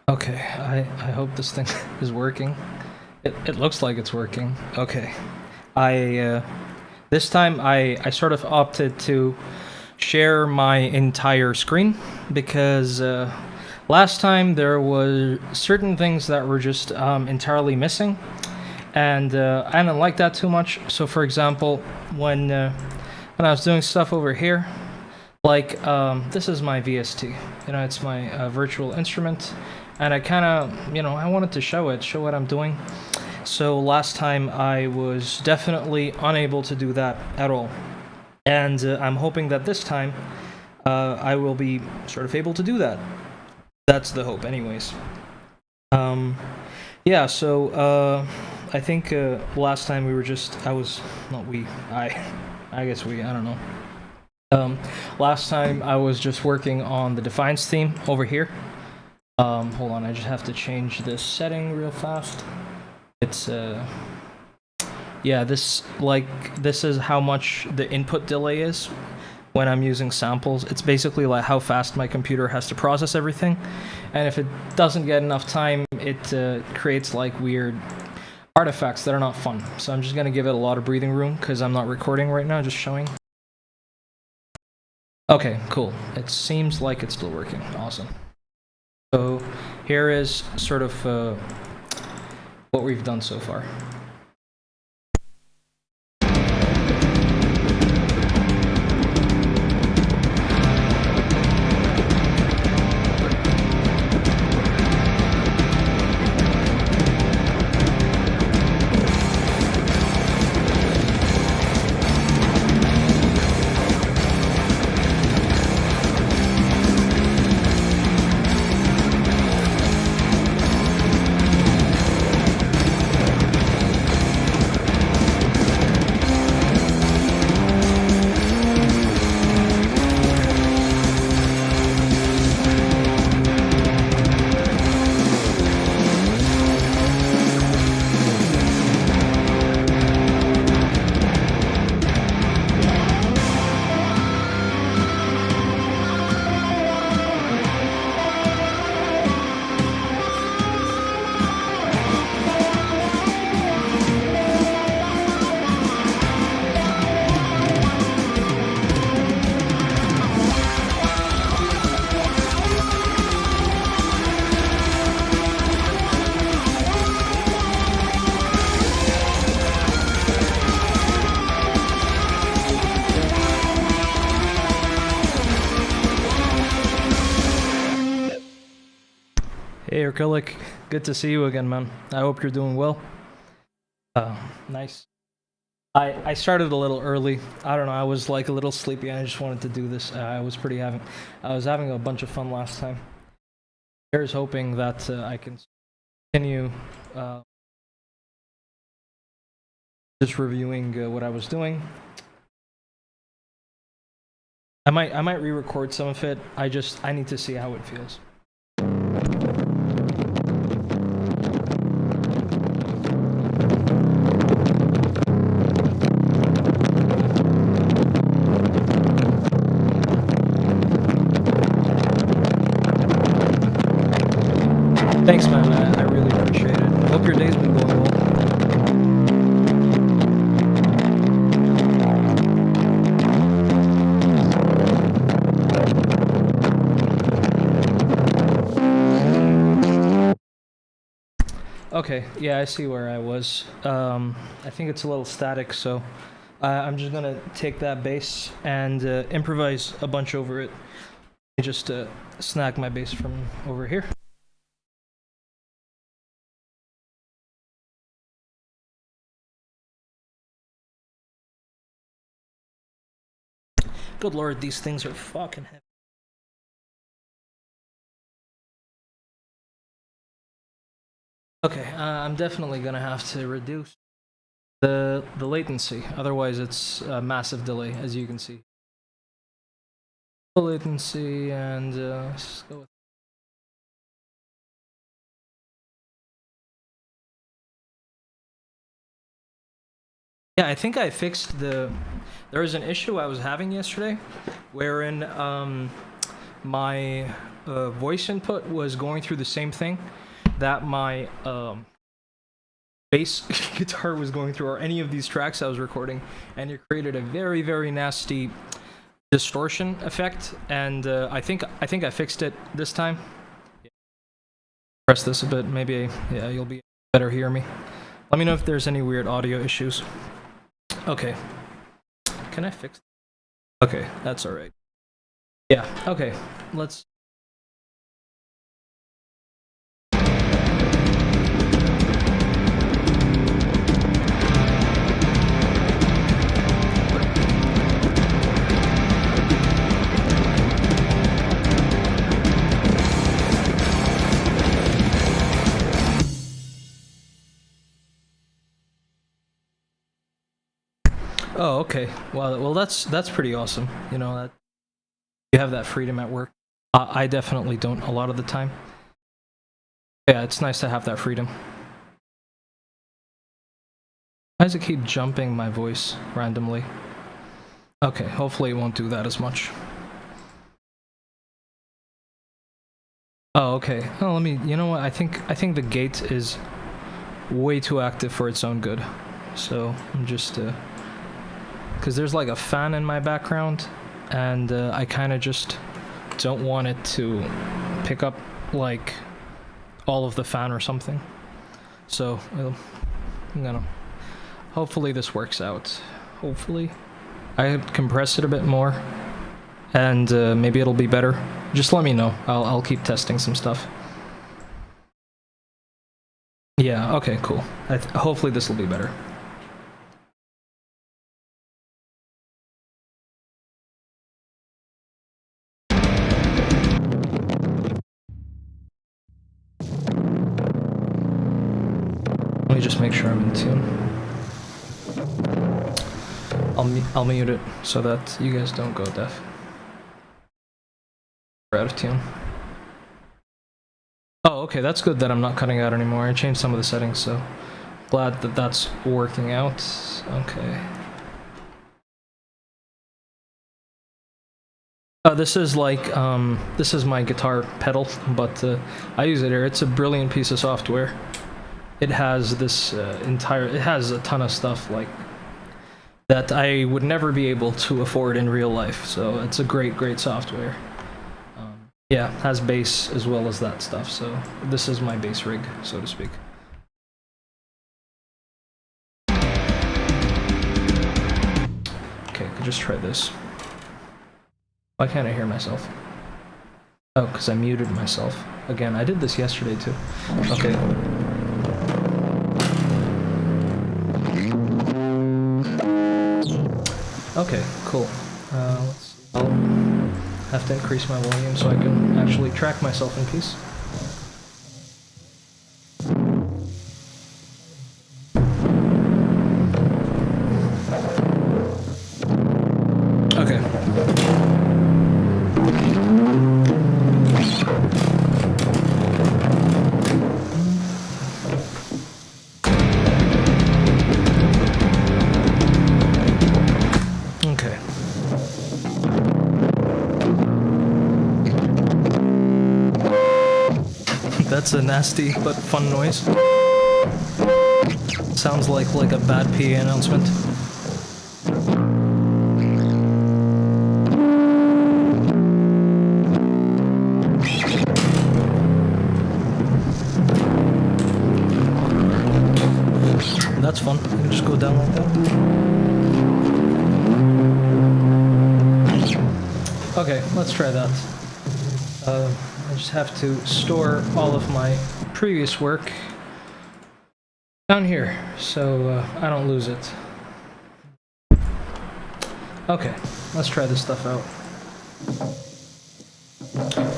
Okay, I hope this thing is working. It looks like it's working. Okay. This time I sort of opted to share my entire screen because last time there were certain things that were just entirely missing, and I didn't like that too much. So for example, when I was doing stuff over here, like this is my VST, it's my virtual instrument, and I kind of, I wanted to show what I'm doing. So last time I was definitely unable to do that at all. And I'm hoping that this time I will be sort of able to do that. That's the hope anyways. Yeah, so I think last time we were just, I guess we, I don't know. Last time I was just working on the Defiance theme over here. Hold on, I just have to change this setting real fast. It's yeah, this is how much the input delay is when I'm using samples. It's basically like how fast my computer has to process everything, and if it doesn't get enough time, it creates like weird artifacts that are not fun. So I'm just gonna give it a lot of breathing room because I'm not recording right now, just showing. Okay, cool. It seems like it's still working. Awesome. So here is sort of what we've done so far. Hey Acrylic, good to see you again, man. I hope you're doing well. Nice. I started a little early. I don't know, I was like a little sleepy and I just wanted to do this. I was having a bunch of fun last time. Here's hoping that I can continue just reviewing what I was doing. I might re-record some of it. I need to see how it feels. Thanks, man. I really appreciate it. I hope your day's been going well. Okay, yeah, I see where I was. I think it's a little static, so I'm just gonna take that bass and improvise a bunch over it. Just snag my bass from over here. Good lord, these things are fucking heavy. Okay, I'm definitely gonna have to reduce the latency, otherwise it's a massive delay, as you can see. Latency, and let's go with yeah, I think I fixed there was an issue I was having yesterday, wherein my voice input was going through the same thing that my bass guitar was going through, or any of these tracks I was recording, and it created a very, very nasty distortion effect. And I think I fixed it this time. Press this a bit, maybe yeah, you'll be better hear me. Let me know if there's any weird audio issues. Okay, can I fix it? Okay, that's all right. Yeah, okay, let's. Oh, okay. Well, that's pretty awesome. You know, that you have that freedom at work. I definitely don't a lot of the time. Yeah, it's nice to have that freedom. Why does it keep jumping my voice randomly? Okay, hopefully it won't do that as much. Oh, okay. Oh, let me. You know what? I think the gate is way too active for its own good. So I'm just because there's like a fan in my background, and I kind of just don't want it to pick up like all of the fan or something. So I'm gonna. Hopefully this works out. Hopefully, I compress it a bit more, and maybe it'll be better. Just let me know. I'll keep testing some stuff. Yeah. Okay. Cool. Hopefully this will be better. Let me just make sure I'm in tune. I'll mute it so that you guys don't go deaf. We're out of tune. Oh, okay, that's good that I'm not cutting out anymore. I changed some of the settings, so glad that that's working out. Okay. This is like, this is my guitar pedal, but I use it here. It's a brilliant piece of software. It has this it has a ton of stuff like that I would never be able to afford in real life. So it's a great software. Yeah, has bass as well as that stuff. So this is my bass rig, so to speak. Okay, I could just try this. Why can't I hear myself? Oh, because I muted myself. Again, I did this yesterday too. Okay. Okay, cool. Let's see. I'll have to increase my volume so I can actually track myself in peace. Okay. That's a nasty but fun noise. Sounds like a bad PA announcement. That's fun. You can just go down like that. Okay, let's try that. I just have to store all of my previous work down here so I don't lose it. Okay, let's try this stuff out.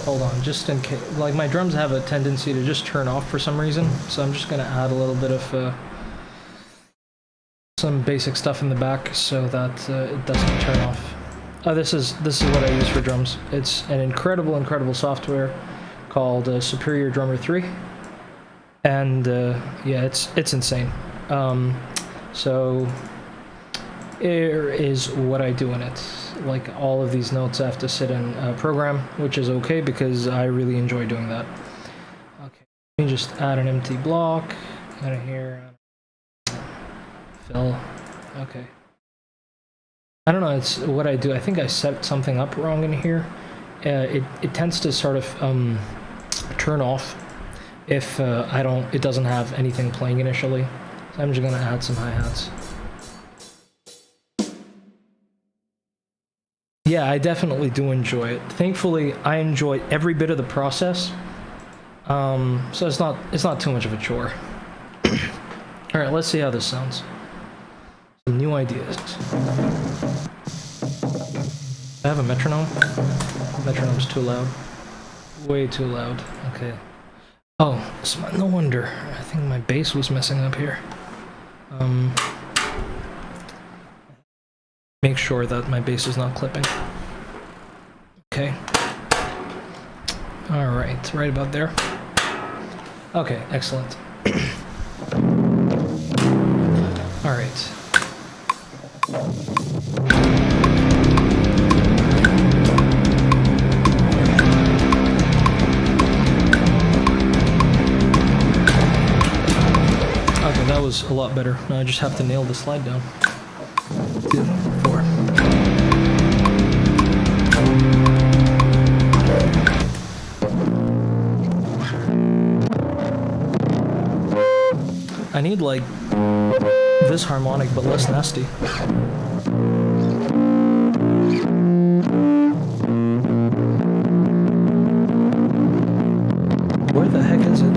Hold on, just in case. Like, my drums have a tendency to just turn off for some reason, so I'm just gonna add a little bit of some basic stuff in the back so that it doesn't turn off. This is what I use for drums. It's an incredible software called Superior Drummer 3, and yeah, it's insane. So is what I do in it. Like all of these notes I have to sit and program, which is okay because I really enjoy doing that. Okay, let me just add an empty block out of here. Fill. Okay. I don't know, it's what I do. I think I set something up wrong in here. It tends to sort of turn off if it doesn't have anything playing initially. So I'm just gonna add some hi-hats. Yeah, I definitely do enjoy it. Thankfully, I enjoy every bit of the process. So it's not too much of a chore. All right, let's see how this sounds. Some new ideas. I have a metronome. Metronome's too loud. Way too loud. Okay. Oh, no wonder. I think my bass was messing up here. Make sure that my bass is not clipping. Okay. All right, right about there. Okay, excellent. All right. Okay, that was a lot better. Now I just have to nail the slide down. 2, 4. I need like this harmonic but less nasty. Where the heck is it?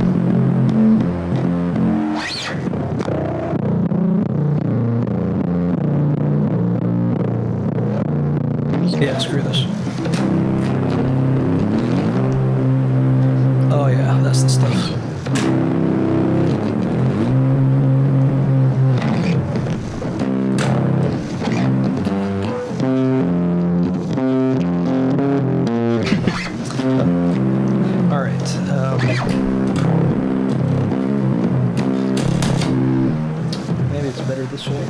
Yeah, screw this. Oh yeah, that's the stuff. Maybe it's better this way.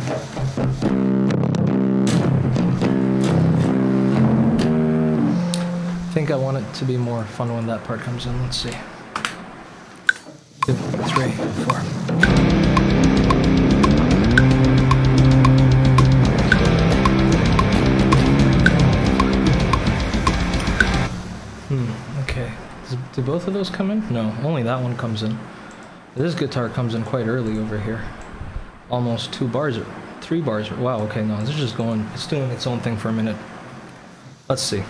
I think I want it to be more fun when that part comes in. Let's see. 2, 3, 4. Okay. Do both of those come in? No, only that one comes in. This guitar comes in quite early over here. Almost 2 bars or 3 bars. Wow, okay, no, this is just going, it's doing its own thing for a minute. Let's see.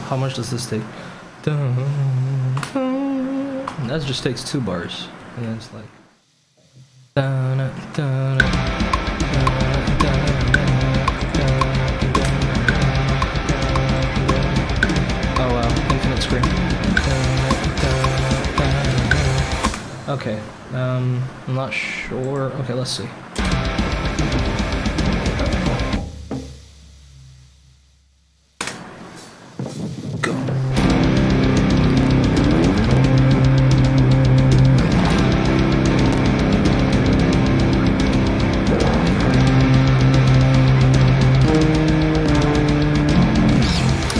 How much does this take? That just takes 2 bars. And then it's like. Oh wow, infinite scream. Okay, I'm not sure. Okay, let's see. Go.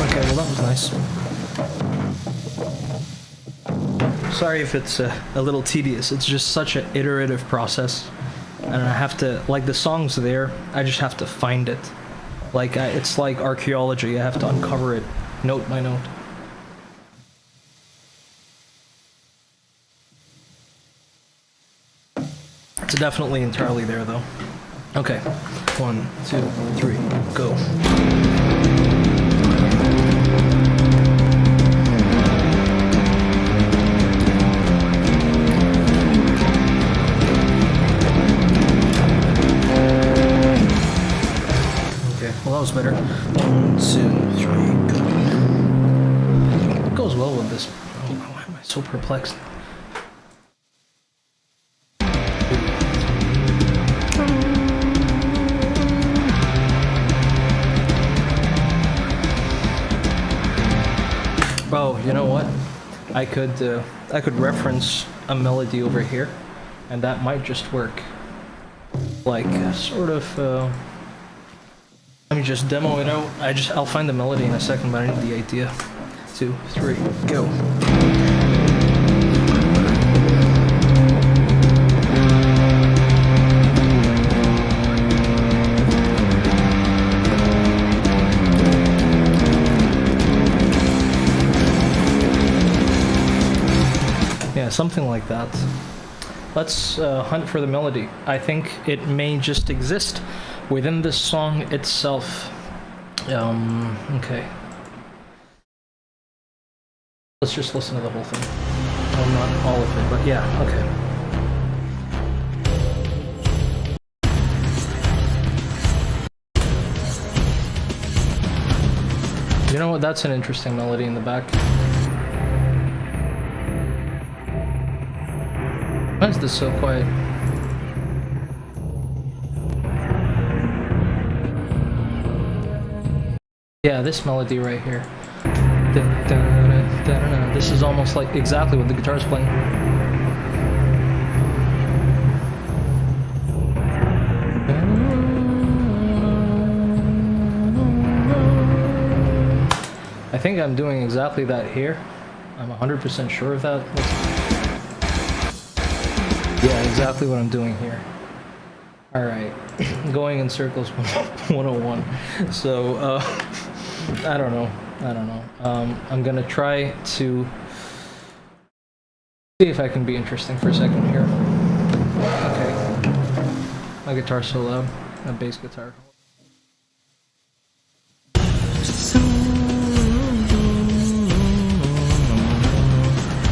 Okay, well that was nice. Sorry if it's a little tedious. It's just such an iterative process. And I have to, like the song's there, I just have to find it. Like, it's like archaeology. I have to uncover it note by note. It's definitely entirely there though. Okay, 1, 2, 3, go. Well, that was better. 1, 2, 3, go. It goes well with this. Oh, why am I so perplexed? Oh, you know what? I could reference a melody over here, and that might just work. like sort of. Let me just demo it out. I'll find the melody in a second, but I need the idea. 2, 3, go. Yeah, something like that. Let's hunt for the melody. I think it may just exist within the song itself. Okay. Let's just listen to the whole thing. Well, not all of it, but yeah, okay. You know what? That's an interesting melody in the back. Why is this so quiet? Yeah, this melody right here. This is almost like exactly what the guitar's playing. I think I'm doing exactly that here. I'm 100% sure of that. Yeah, exactly what I'm doing here. Alright, going in circles 101. So, I don't know. I'm gonna try to see if I can be interesting for a second here. Okay. My guitar's so loud. My bass guitar.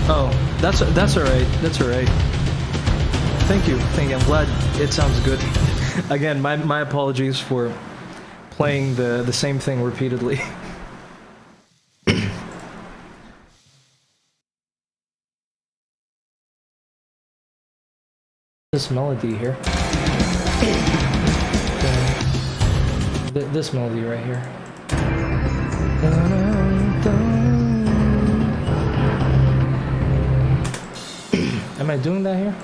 Oh, that's alright. That's alright. Thank you. I'm glad it sounds good. Again, my apologies for playing the same thing repeatedly. This melody here. This melody right here. Am I doing that here?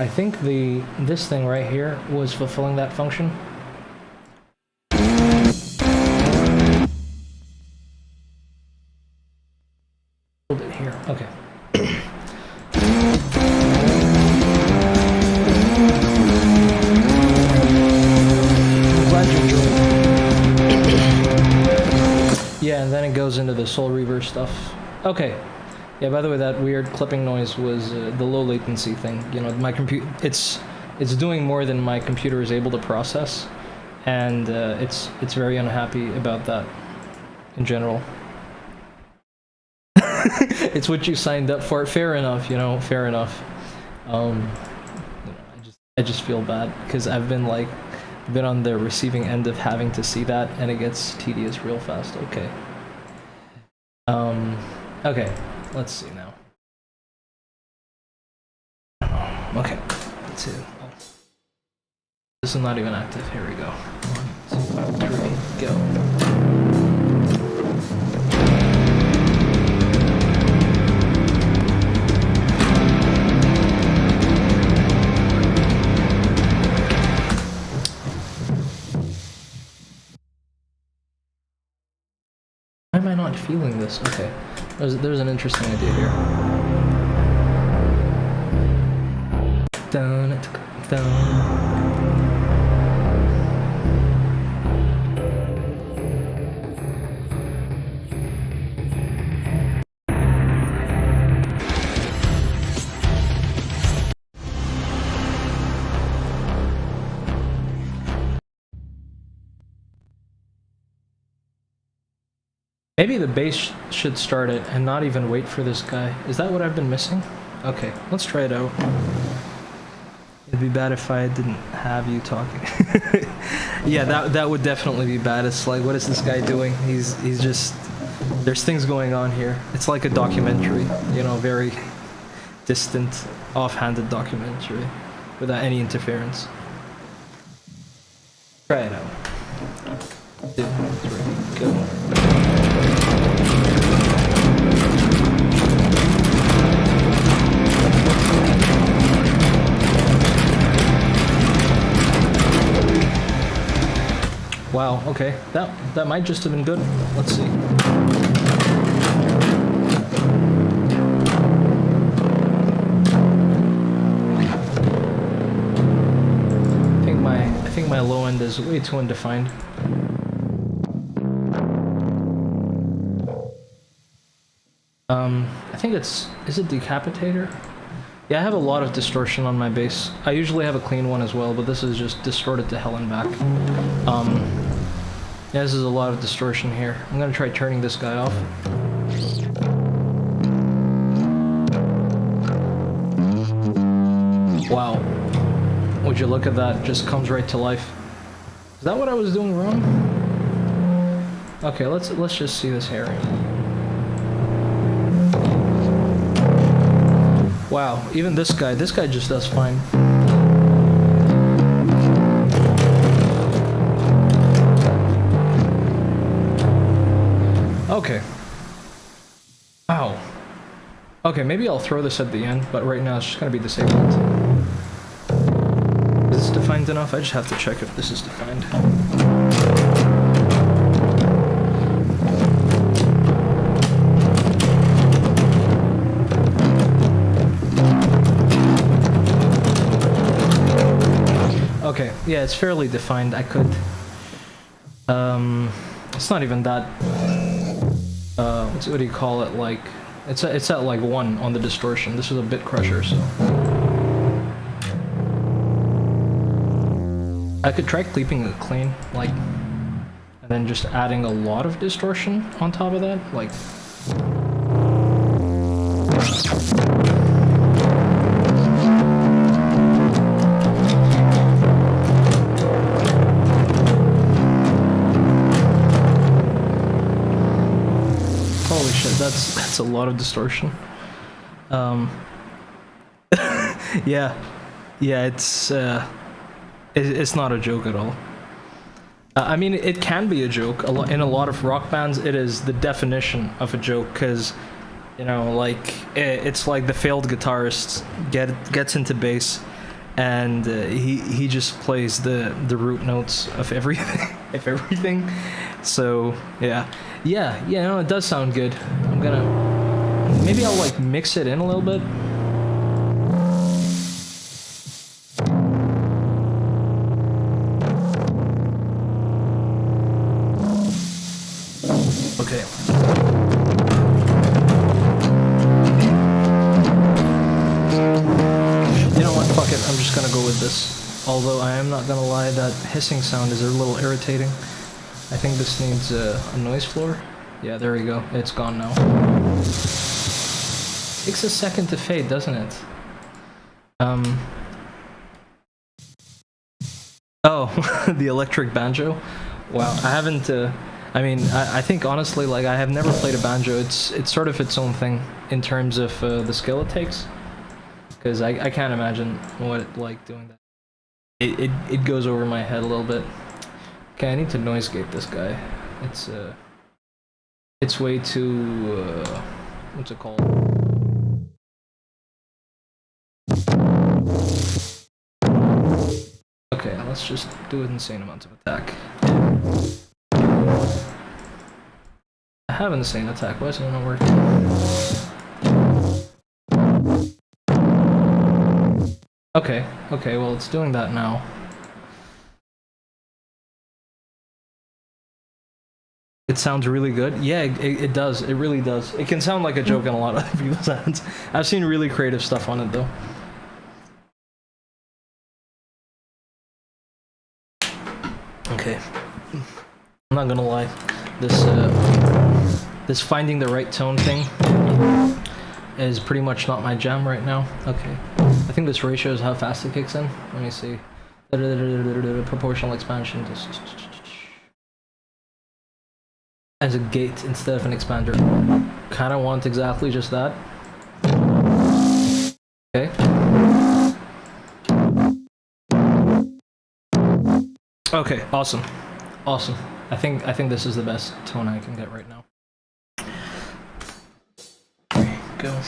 I think this thing right here was fulfilling that function. Hold it here. Okay. I'm glad you enjoyed. Yeah, and then it goes into the soul reverse stuff. Okay. Yeah, by the way, that weird clipping noise was the low latency thing. You know, my computer, it's doing more than my computer is able to process, and it's very unhappy about that in general. It's what you signed up for. Fair enough, you know, fair enough. You know, I just feel bad because I've been on the receiving end of having to see that, and it gets tedious real fast. Okay. Okay. Let's see now. Okay, 2. Oh. This is not even active. Here we go. 1, 2, 3, go. Why am I not feeling this? Okay. There's an interesting idea here. Dun, dun. Maybe the bass should start it and not even wait for this guy. Is that what I've been missing? Okay, let's try it out. It'd be bad if I didn't have you talking. Yeah, that would definitely be bad. It's like, what is this guy doing? He's just... There's things going on here. It's like a documentary, you know, very distant, offhanded documentary without any interference. Try it out. 2, 3, go. Wow, okay. That might just have been good. Let's see. I think my low end is way too undefined. I think is it Decapitator? Yeah, I have a lot of distortion on my bass. I usually have a clean one as well, but this is just distorted to hell and back. Yeah, this is a lot of distortion here. I'm gonna try turning this guy off. Wow. Would you look at that? Just comes right to life. Is that what I was doing wrong? Okay, let's just see this area. Wow, even this guy just does fine. Okay. Wow. Okay, maybe I'll throw this at the end, but right now it's just gonna be disabled. Is this defined enough? I just have to check if this is defined. Okay, yeah, it's fairly defined. I could... it's not even that... what do you call it? Like... It's at like 1 on the distortion. This is a bit crusher, so... I could try keeping it clean, like... And then just adding a lot of distortion on top of that, like... Holy shit, that's a lot of distortion. Yeah, it's not a joke at all. I mean, it can be a joke. In a lot of rock bands, it is the definition of a joke, because, you know, like, it's like the failed guitarist gets into bass, and he just plays the root notes of everything, So yeah, no, it does sound good. Maybe I'll like mix it in a little bit. Okay. You know what? Fuck it. I'm just gonna go with this. Although I am not gonna lie, that hissing sound is a little irritating. I think this needs a noise floor. Yeah, there we go. It's gone now. Takes a second to fade, doesn't it? Oh, the electric banjo. Wow, I haven't. I mean, I think honestly, like, I have never played a banjo. It's sort of its own thing in terms of the skill it takes. Because I can't imagine what like doing that. It goes over my head a little bit. Okay, I need to noise gate this guy. It's way too what's it called? Okay, let's just do an insane amount of attack. I have an insane attack. Why is it not working? Okay, well, it's doing that now. It sounds really good. Yeah, it does. It really does. It can sound like a joke in a lot of people's hands. I've seen really creative stuff on it, though. Okay. I'm not gonna lie. This finding the right tone thing is pretty much not my jam right now. Okay. I think this ratio is how fast it kicks in. Let me see. Proportional expansion. As a gate instead of an expander. Kind of want exactly just that. Okay. Okay, awesome. Awesome. I think this is the best tone I can get right now. There you go.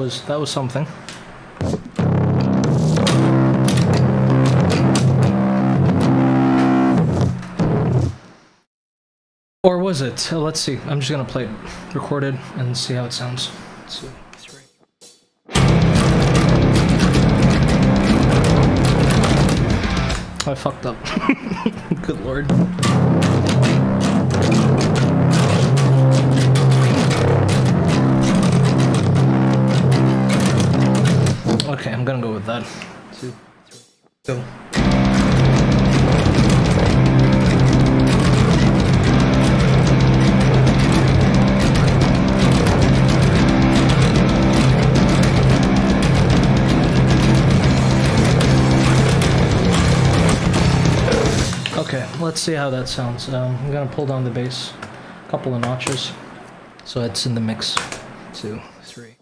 was something. Or was it? Let's see. I'm just gonna play it recorded and see how it sounds. 2, 3. I fucked up. Good lord. Okay, I'm gonna go with that. 2, 3, go. Okay, let's see how that sounds. I'm gonna pull down the bass a couple of notches so it's in the mix. 2, 3.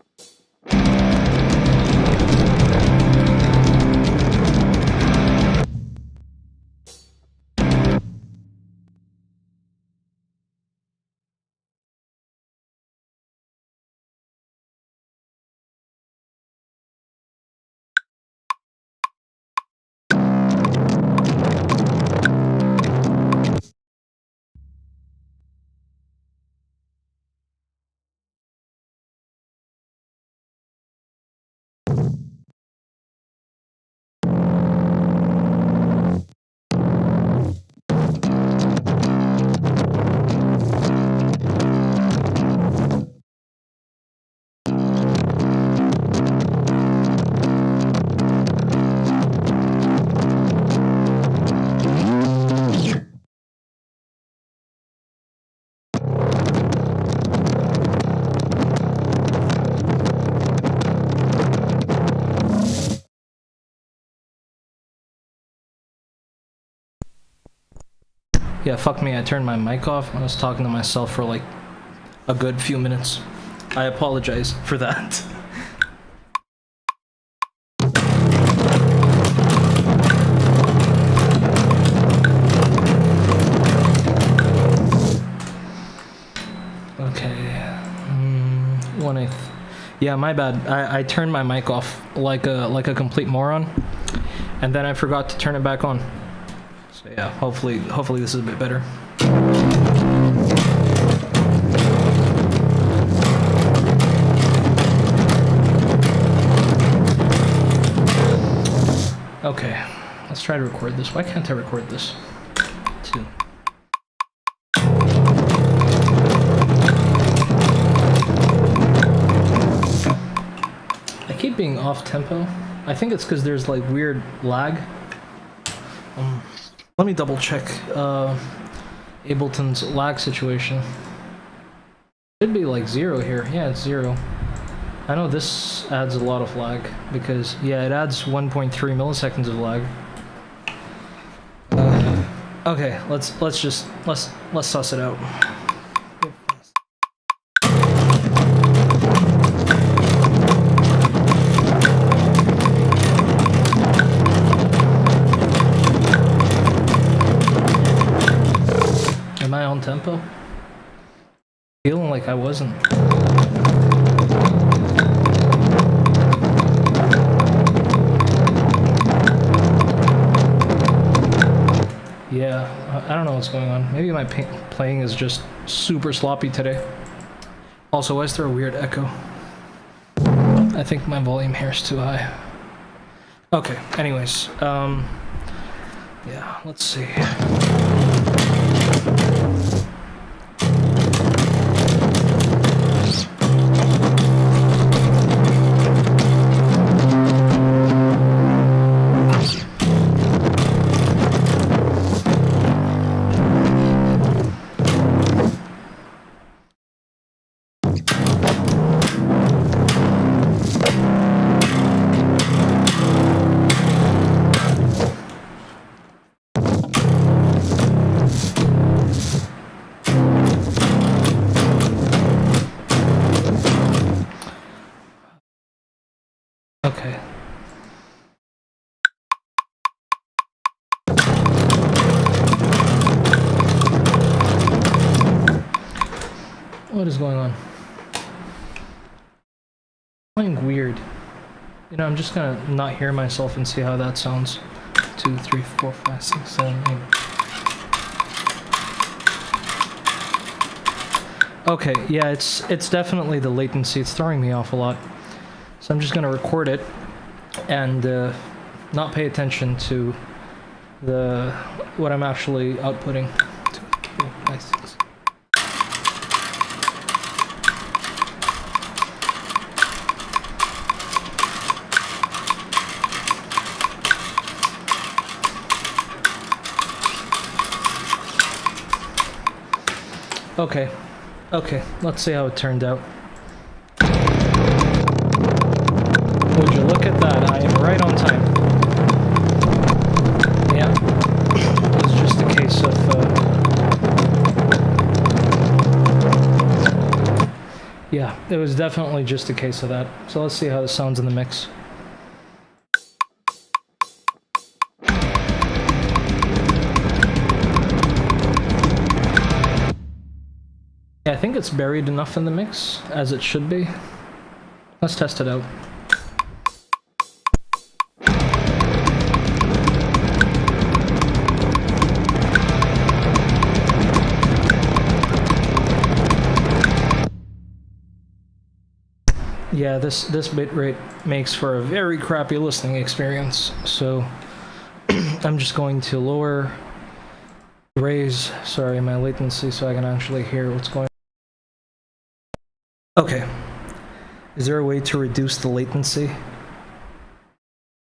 Yeah, fuck me, I turned my mic off. I was talking to myself for like a good few minutes. I apologize for that. Okay, 1/8. Yeah, my bad. I turned my mic off like a complete moron, and then I forgot to turn it back on. So yeah, hopefully this is a bit better. Okay, let's try to record this. Why can't I record this? 2. I keep being off tempo. I think it's because there's like weird lag. Let me double check Ableton's lag situation. Should be like 0 here. Yeah, it's 0. I know this adds a lot of lag because yeah, it adds 1.3 milliseconds of lag. Okay, let's suss it out. Am I on tempo? Feeling like I wasn't. Yeah, I don't know what's going on. Maybe my playing is just super sloppy today. Also, why is there a weird echo? I think my volume here is too high. Okay, anyways, yeah, let's see. Okay. What is going on? Something weird. You know, I'm just gonna not hear myself and see how that sounds. 2, 3, 4, 5, 6, 7, 8. Okay, yeah, it's definitely the latency. It's throwing me off a lot. So I'm just gonna record it and not pay attention to what I'm actually outputting. 2, 3, 5, 6. Okay, let's see how it turned out. Would you look at that? I am right on time. Yeah, it was just a case of... yeah, it was definitely just a case of that. So let's see how this sounds in the mix. I think it's buried enough in the mix, as it should be. Let's test it out. Yeah, this bitrate makes for a very crappy listening experience, so I'm just going to raise my latency so I can actually hear what's going on. Okay. Is there a way to reduce the latency?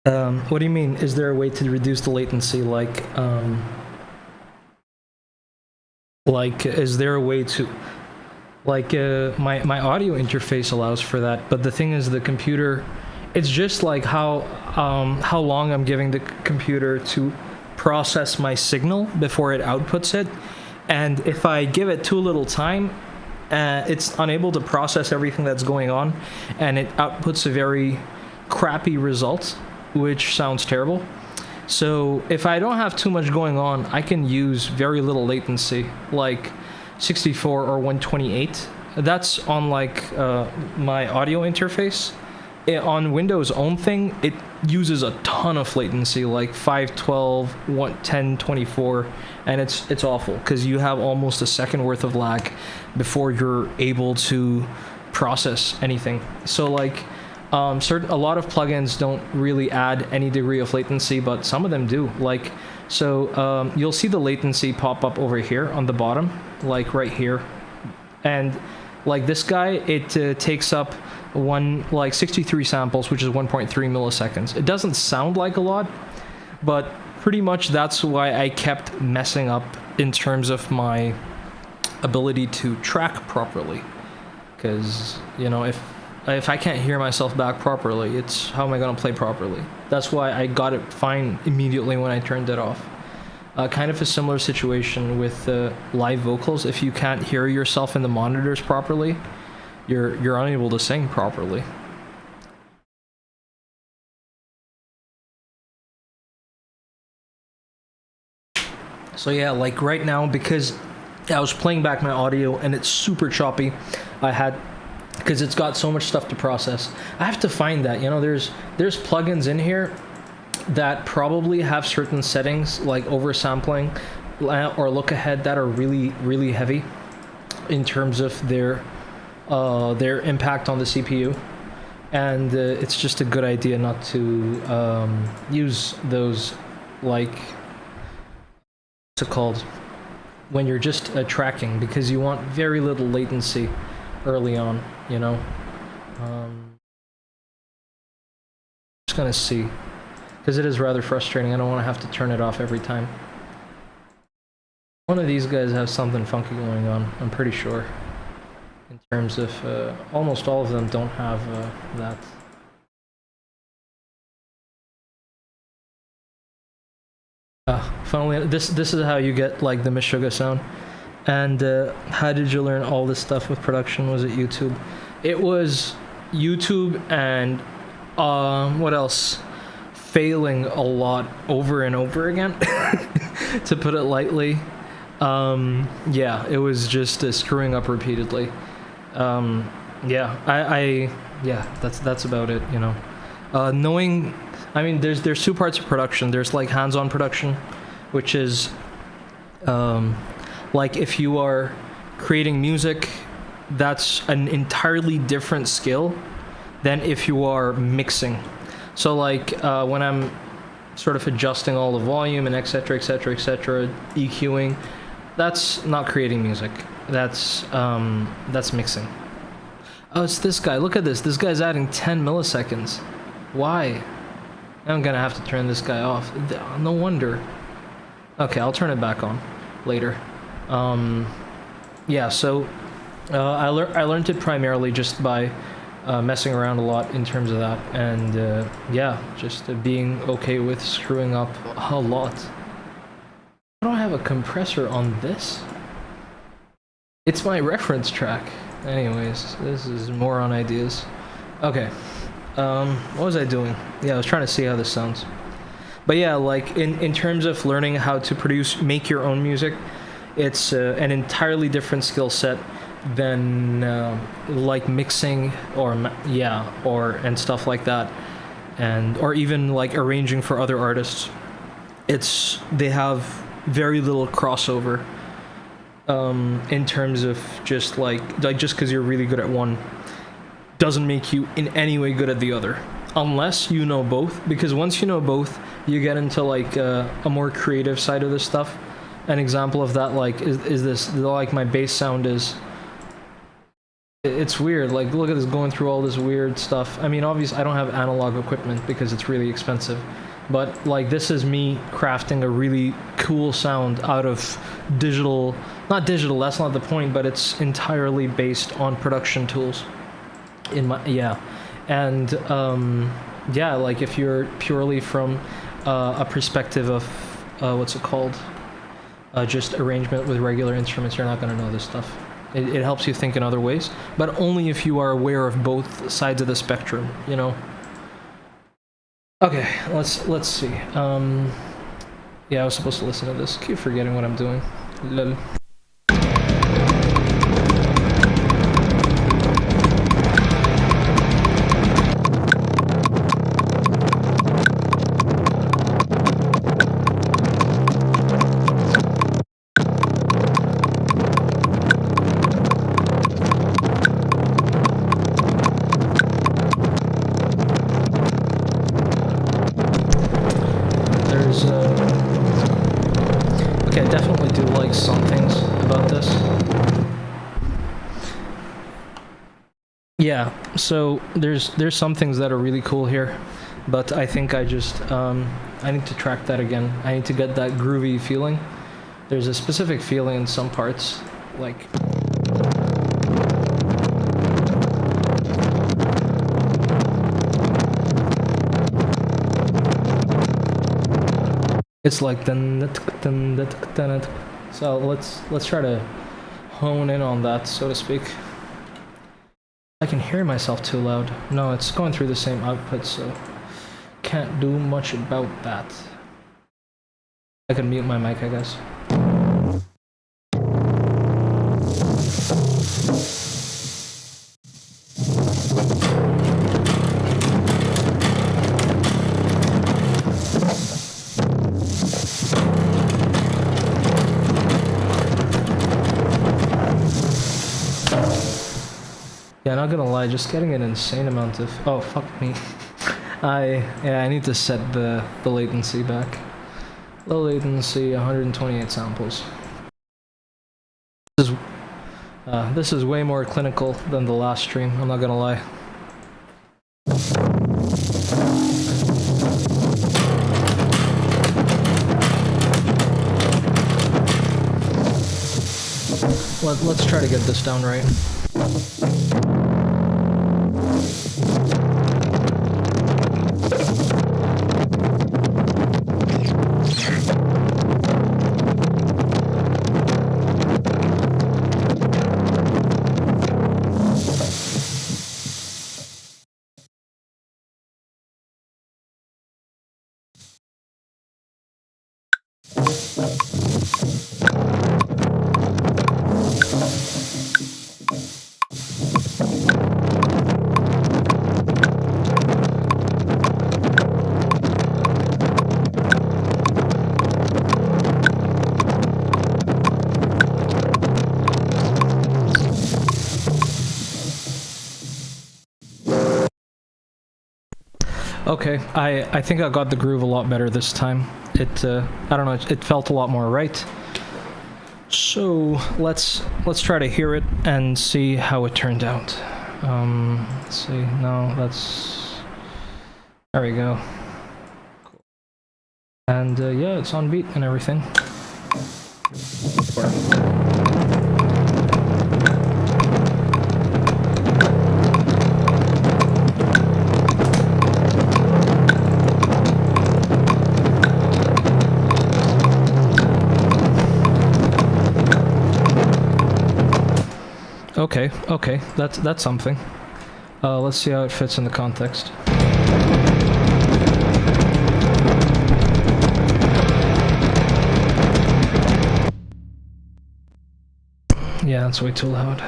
What do you mean, is there a way to reduce the latency? Like, is there a way to... Like, my audio interface allows for that, but the thing is the computer... It's just like how long I'm giving the computer to process my signal before it outputs it. And if I give it too little time, it's unable to process everything that's going on, and it outputs a very crappy result, which sounds terrible. So if I don't have too much going on, I can use very little latency, like 64 or 128. That's on like my audio interface. On Windows' own thing, it uses a ton of latency, like 512, 1024, and it's awful because you have almost a second worth of lag before you're able to process anything. So like a lot of plugins don't really add any degree of latency, but some of them do. Like so you'll see the latency pop up over here on the bottom, like right here, and like this guy, it takes up 63 samples, which is 1.3 milliseconds. It doesn't sound like a lot, but pretty much that's why I kept messing up in terms of my ability to track properly. Because, you know, if I can't hear myself back properly, it's how am I going to play properly? That's why I got it fine immediately when I turned it off. Kind of a similar situation with live vocals. If you can't hear yourself in the monitors properly, you're unable to sing properly. So yeah, like right now, because I was playing back my audio and it's super choppy, because it's got so much stuff to process. I have to find that, you know, there's plugins in here that probably have certain settings like oversampling or look ahead that are really, really heavy in terms of their impact on the CPU, and it's just a good idea not to use those, like, what's it called, when you're just tracking, because you want very little latency early on, you know. Just gonna see, because it is rather frustrating. I don't want to have to turn it off every time. One of these guys has something funky going on, I'm pretty sure. In terms of, almost all of them don't have that. Finally, this is how you get like the Meshuggah sound. And how did you learn all this stuff with production? Was it YouTube? It was YouTube and what else? Failing a lot over and over again, to put it lightly. Yeah, it was just screwing up repeatedly. Yeah, yeah, that's about it, you know. Knowing, I mean, there's two parts of production. There's like hands-on production, which is like if you are creating music, that's an entirely different skill than if you are mixing. So like when I'm sort of adjusting all the volume and etc etc etc, EQing, that's not creating music. That's mixing. Oh, it's this guy. Look at this. This guy's adding 10 milliseconds. Why? I'm gonna have to turn this guy off. No wonder. Okay, I'll turn it back on later. Yeah, so I learned it primarily just by messing around a lot in terms of that, and yeah, just being okay with screwing up a lot. I don't have a compressor on this. It's my reference track. Anyways, this is more on ideas. Okay. What was I doing? Yeah, I was trying to see how this sounds. But yeah, like in terms of learning how to make your own music, it's an entirely different skill set than like mixing or and stuff like that, or even like arranging for other artists. They have very little crossover in terms of just just because you're really good at one doesn't make you in any way good at the other, unless you know both, because once you know both, you get into like a more creative side of this stuff. An example of that is this, like my bass sound is, it's weird, like look at this, going through all this weird stuff. I mean, obviously I don't have analog equipment because it's really expensive, but like this is me crafting a really cool sound out of digital, not digital, that's not the point, but it's entirely based on production tools and yeah, like if you're purely from a perspective of what's it called, just arrangement with regular instruments, you're not going to know this stuff. It helps you think in other ways, but only if you are aware of both sides of the spectrum, you know. Okay, let's see. Yeah, I was supposed to listen to this. Keep forgetting what I'm doing. Lol. Okay, I definitely do like some things about this. Yeah, so there's some things that are really cool here, but I think I just I need to track that again. I need to get that groovy feeling. There's a specific feeling in some parts, like it's like so let's try to hone in on that, so to speak. I can hear myself too loud. No, it's going through the same output, so can't do much about that. I can mute my mic, I guess. Yeah, not gonna lie, just getting an insane amount of... Oh, fuck me. I need to set the latency back. Low latency, 128 samples. This is way more clinical than the last stream, I'm not gonna lie. Let's try to get this down right. Okay, I think I got the groove a lot better this time. I don't know, it felt a lot more right. So let's try to hear it and see how it turned out. Let's see. No, there we go. Cool. And yeah, it's on beat and everything. Okay, that's something. Let's see how it fits in the context. Yeah, that's way too loud.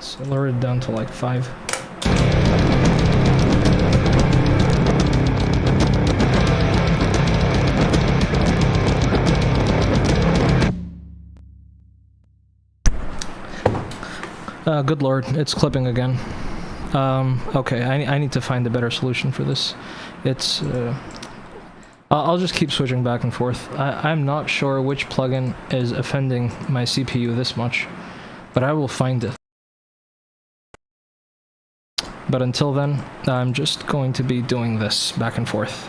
So lower it down to like 5. Good lord, it's clipping again. Okay, I need to find a better solution for this. I'll just keep switching back and forth. I'm not sure which plugin is offending my CPU this much, but I will find it. But until then, I'm just going to be doing this back and forth.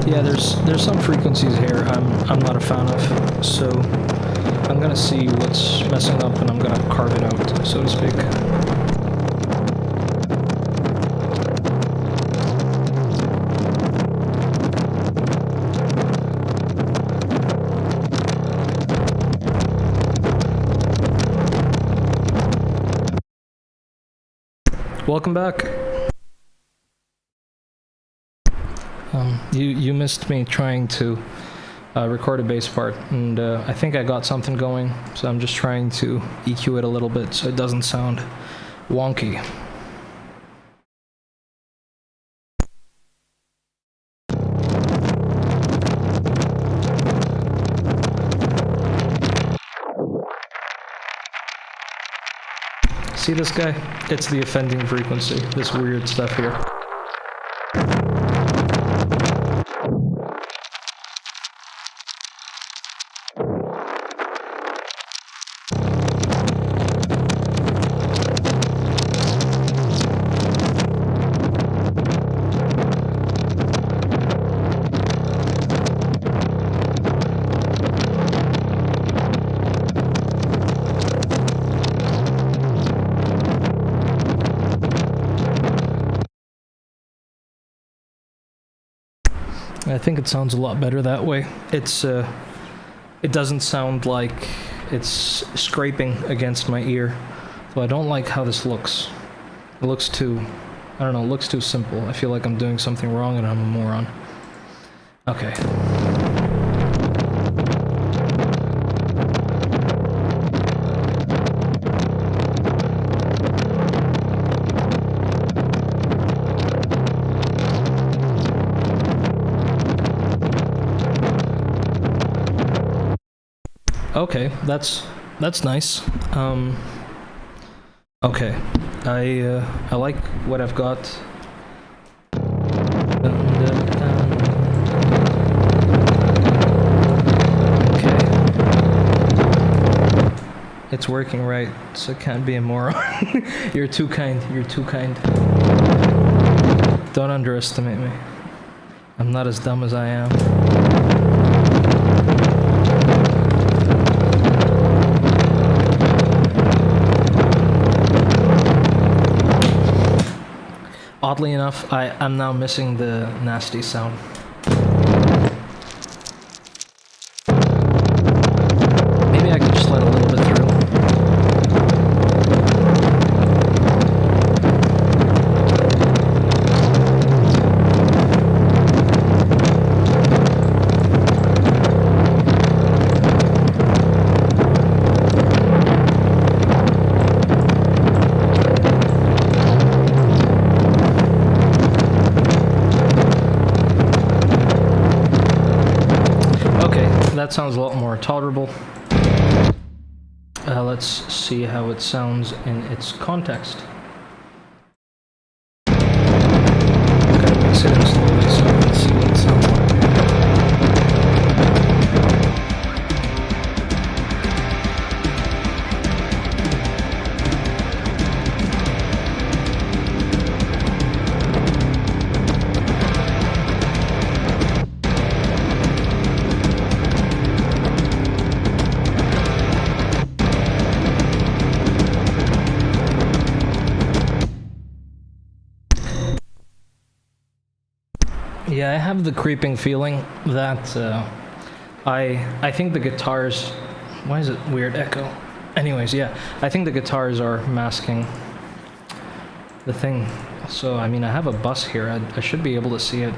Yeah, there's some frequencies here I'm not a fan of, so I'm gonna see what's messing up and I'm gonna carve it out, so to speak. Welcome back. You missed me trying to record a bass part, and I think I got something going, so I'm just trying to EQ it a little bit so it doesn't sound wonky. See this guy? It's the offending frequency, this weird stuff here. I think it sounds a lot better that way. It doesn't sound like it's scraping against my ear. So I don't like how this looks. It looks too, I don't know, it looks too simple. I feel like I'm doing something wrong and I'm a moron. Okay. Okay, that's nice. Okay, I like what I've got. Okay, it's working right, so it can't be a moron. You're too kind. You're too kind. Don't underestimate me. I'm not as dumb as I am. Oddly enough, I'm now missing the nasty sound. Maybe I can just let a little bit that sounds a lot more tolerable. Let's see how it sounds in its context. Gotta mix it in slowly so I can see what it sounds like. Yeah, I have the creeping feeling that I think the guitars... Why is it weird echo? Anyways, yeah, I think the guitars are masking the thing. So, I mean, I have a bus here. I should be able to see it.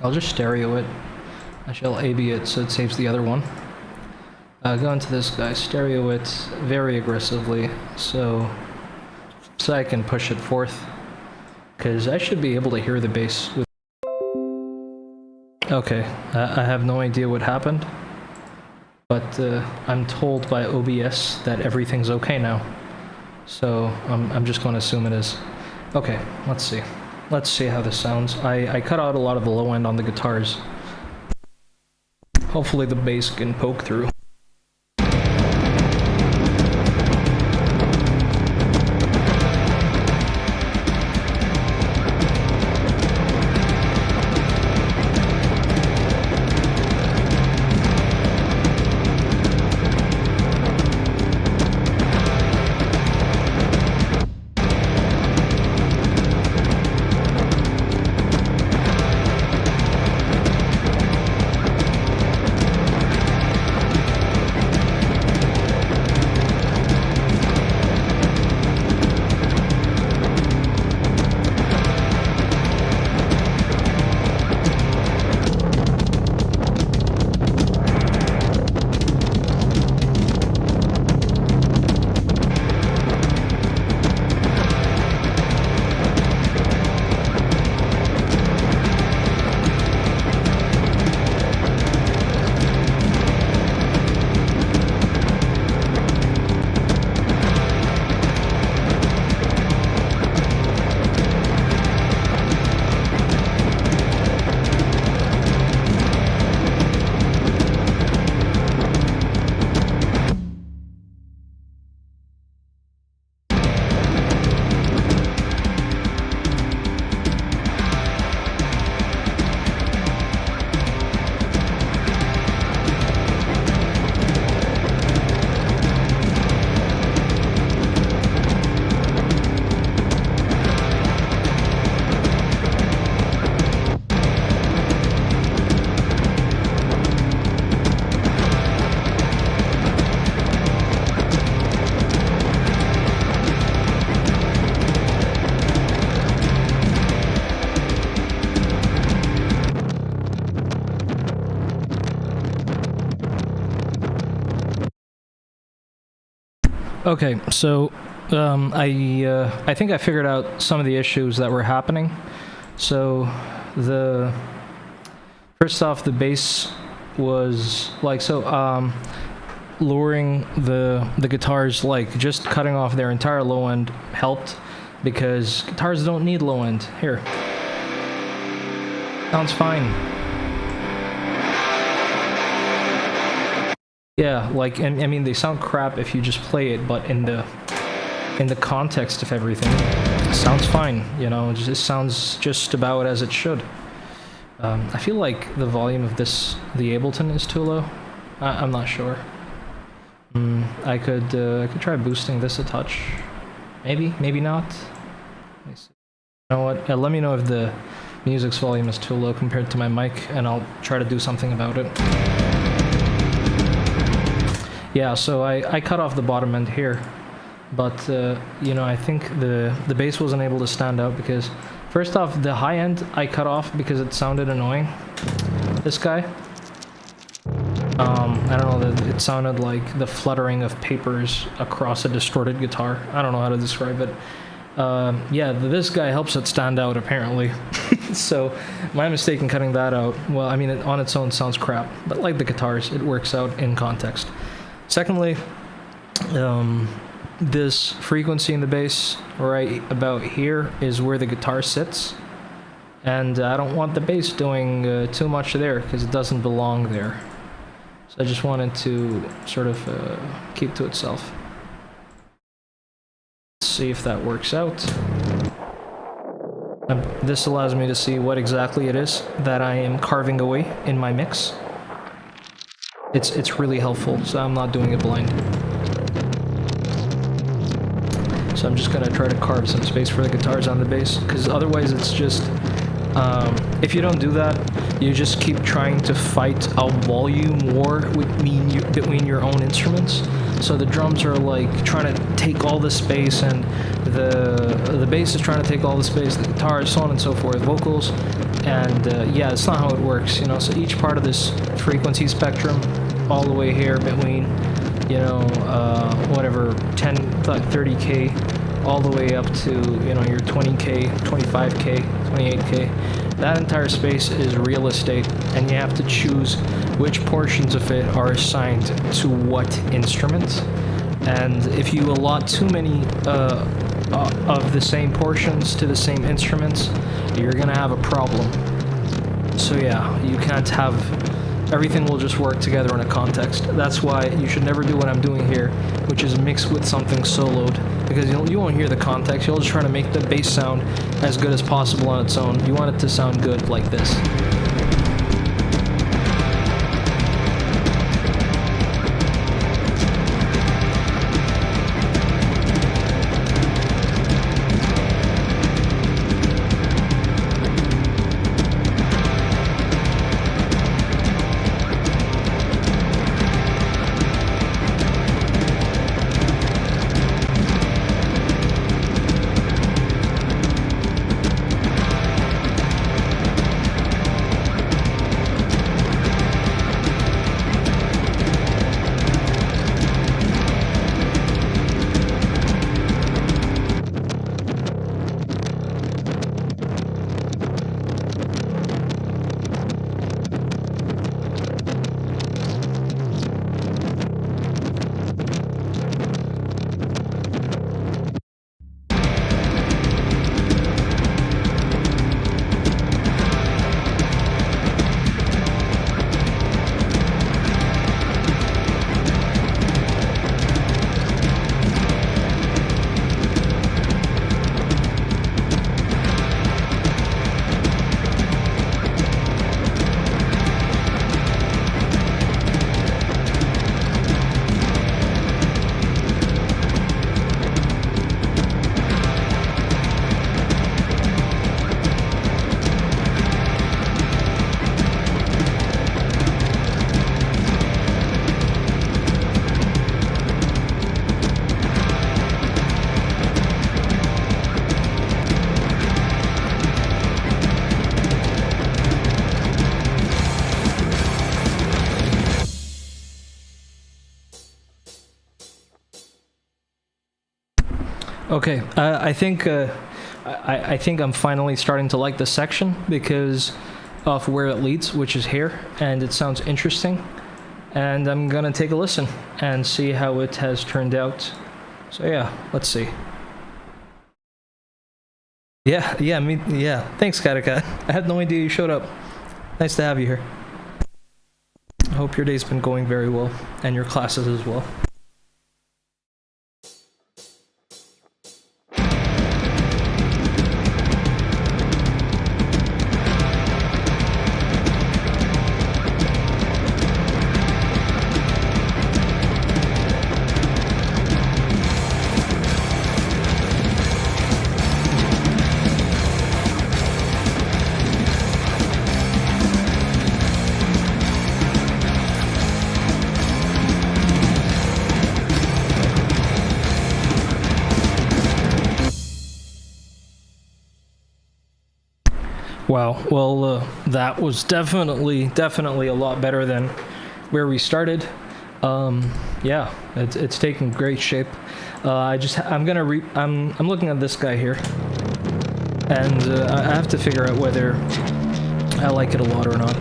I'll just stereo it. I shall AB it so it saves the other one. Go into this guy, stereo it very aggressively so I can push it forth. Because I should be able to hear the bass with... Okay, I have no idea what happened, but I'm told by OBS that everything's okay now, so I'm just going to assume it is. Okay, let's see. Let's see how this sounds. I cut out a lot of the low end on the guitars. Hopefully the bass can poke through. Okay, so I think I figured out some of the issues that were happening. So first off, the bass was like lowering the guitars, like just cutting off their entire low end helped, because guitars don't need low end. Here, sounds fine. Yeah, like, I mean, they sound crap if you just play it, but in the context of everything, it sounds fine, you know, it just sounds just about as it should. I feel like the volume of the Ableton is too low. I'm not sure. I could try boosting this a touch. Maybe not. Let me see. You know what, let me know if the music's volume is too low compared to my mic, and I'll try to do something about it. Yeah, so I cut off the bottom end here, but you know, I think the bass wasn't able to stand out because, first off, the high end I cut off because it sounded annoying. This guy, I don't know, it sounded like the fluttering of papers across a distorted guitar. I don't know how to describe it. Yeah, this guy helps it stand out, apparently. So, my mistake in cutting that out, well, I mean, it on its own sounds crap, but like the guitars, it works out in context. Secondly, this frequency in the bass right about here is where the guitar sits, and I don't want the bass doing too much there because it doesn't belong there. So I just wanted to sort of keep to itself. Let's see if that works out. This allows me to see what exactly it is that I am carving away in my mix. It's really helpful, so I'm not doing it blind. So I'm just gonna try to carve some space for the guitars on the bass, because otherwise it's just, if you don't do that, you just keep trying to fight a volume war between your own instruments. So the drums are like trying to take all the space, and the bass is trying to take all the space, the guitar, so on and so forth, vocals, and yeah, it's not how it works, you know. So each part of this frequency spectrum, all the way here between, you know, whatever, 10, 30K, all the way up to, you know, your 20K, 25K, 28K. That entire space is real estate, and you have to choose which portions of it are assigned to what instrument. And if you allot too many of the same portions to the same instruments, you're gonna have a problem. So yeah, you can't have everything will just work together in a context. That's why you should never do what I'm doing here, which is mix with something soloed, because you won't hear the context. You'll just try to make the bass sound as good as possible on its own. You want it to sound good like this. Okay, I think I'm finally starting to like this section because of where it leads, which is here, and it sounds interesting. And I'm gonna take a listen and see how it has turned out. So yeah, let's see. Yeah. Thanks, Karaka. I had no idea you showed up. Nice to have you here. I hope your day's been going very well, and your classes as well. Wow, well, that was definitely a lot better than where we started. Yeah, it's taking great shape. I'm looking at this guy here, and I have to figure out whether I like it a lot or not.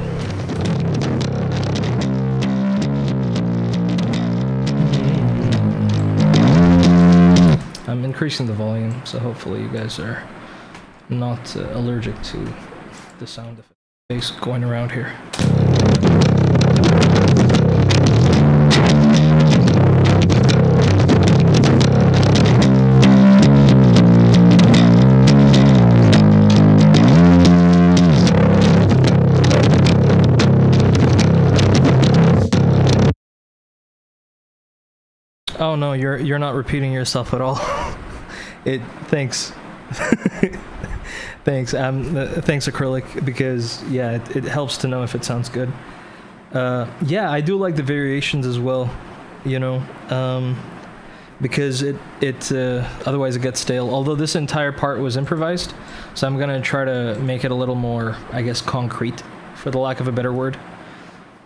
I'm increasing the volume, so hopefully you guys are not allergic to the sound of bass going around here. Oh no, you're not repeating yourself at all. Thanks. Thanks. Thanks, Acrylic, because yeah, it helps to know if it sounds good. Yeah, I do like the variations as well, you know, because it otherwise it gets stale. Although this entire part was improvised, so I'm gonna try to make it a little more, I guess, concrete, for the lack of a better word.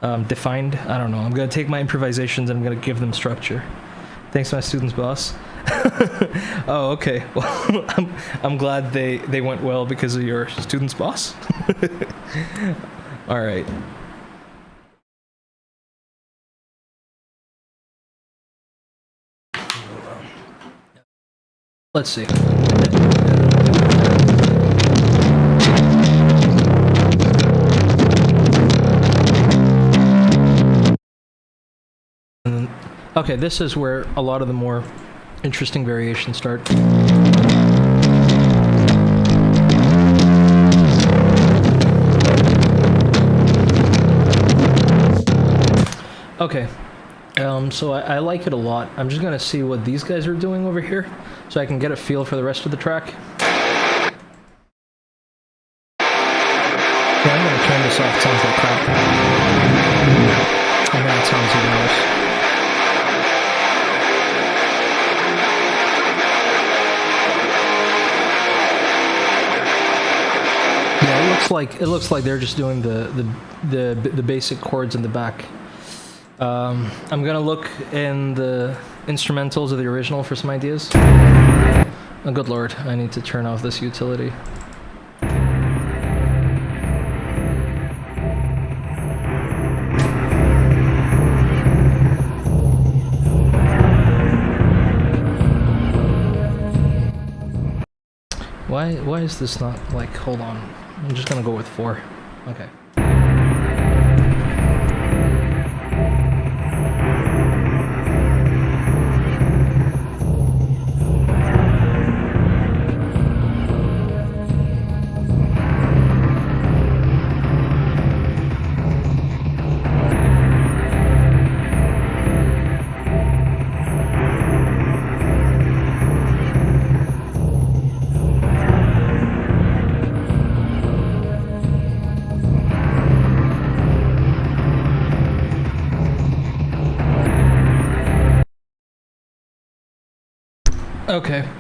Defined. I don't know. I'm gonna take my improvisations and I'm gonna give them structure. Thanks, my students, boss. Oh, okay. Well, I'm glad they went well because of your students, boss. All right. Let's see. Okay, this is where a lot of the more interesting variations start. Okay, so I like it a lot. I'm just gonna see what these guys are doing over here, so I can get a feel for the rest of the track. Yeah, I'm gonna turn this off. It sounds like crap. And now it sounds even worse. It looks like they're just doing the basic chords in the back. I'm gonna look in the instrumentals of the original for some ideas. Oh, good lord, I need to turn off this utility. Why is this not, like, hold on. I'm just gonna go with 4. Okay.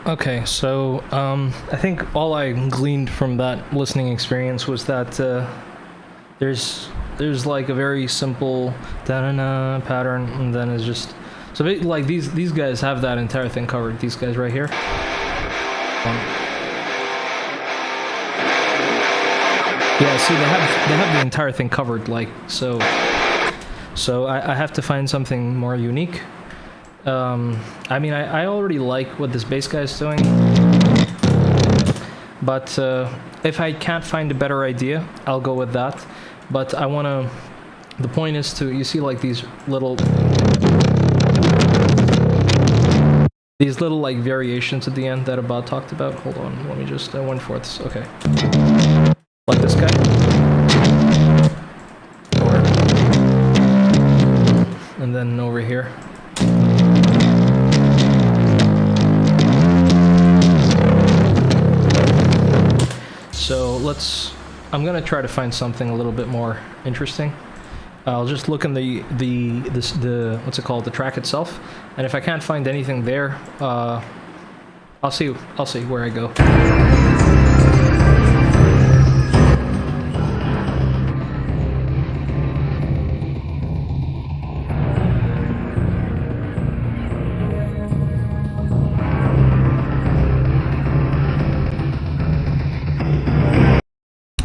Okay, so I think all I gleaned from that listening experience was that there's like a very simple da-na-na pattern, and then it's just so like these guys have that entire thing covered. These guys right here. Yeah, see, they have the entire thing covered, like so. So I have to find something more unique. I mean, I already like what this bass guy is doing, but if I can't find a better idea, I'll go with that. But I want to, the point is to, you see like these little like variations at the end that Abad talked about. Hold on, let me just, 1/4, okay. Like this guy. And then over here. So I'm gonna try to find something a little bit more interesting. I'll just look in the what's it called, the track itself, and if I can't find anything there, I'll see where I go.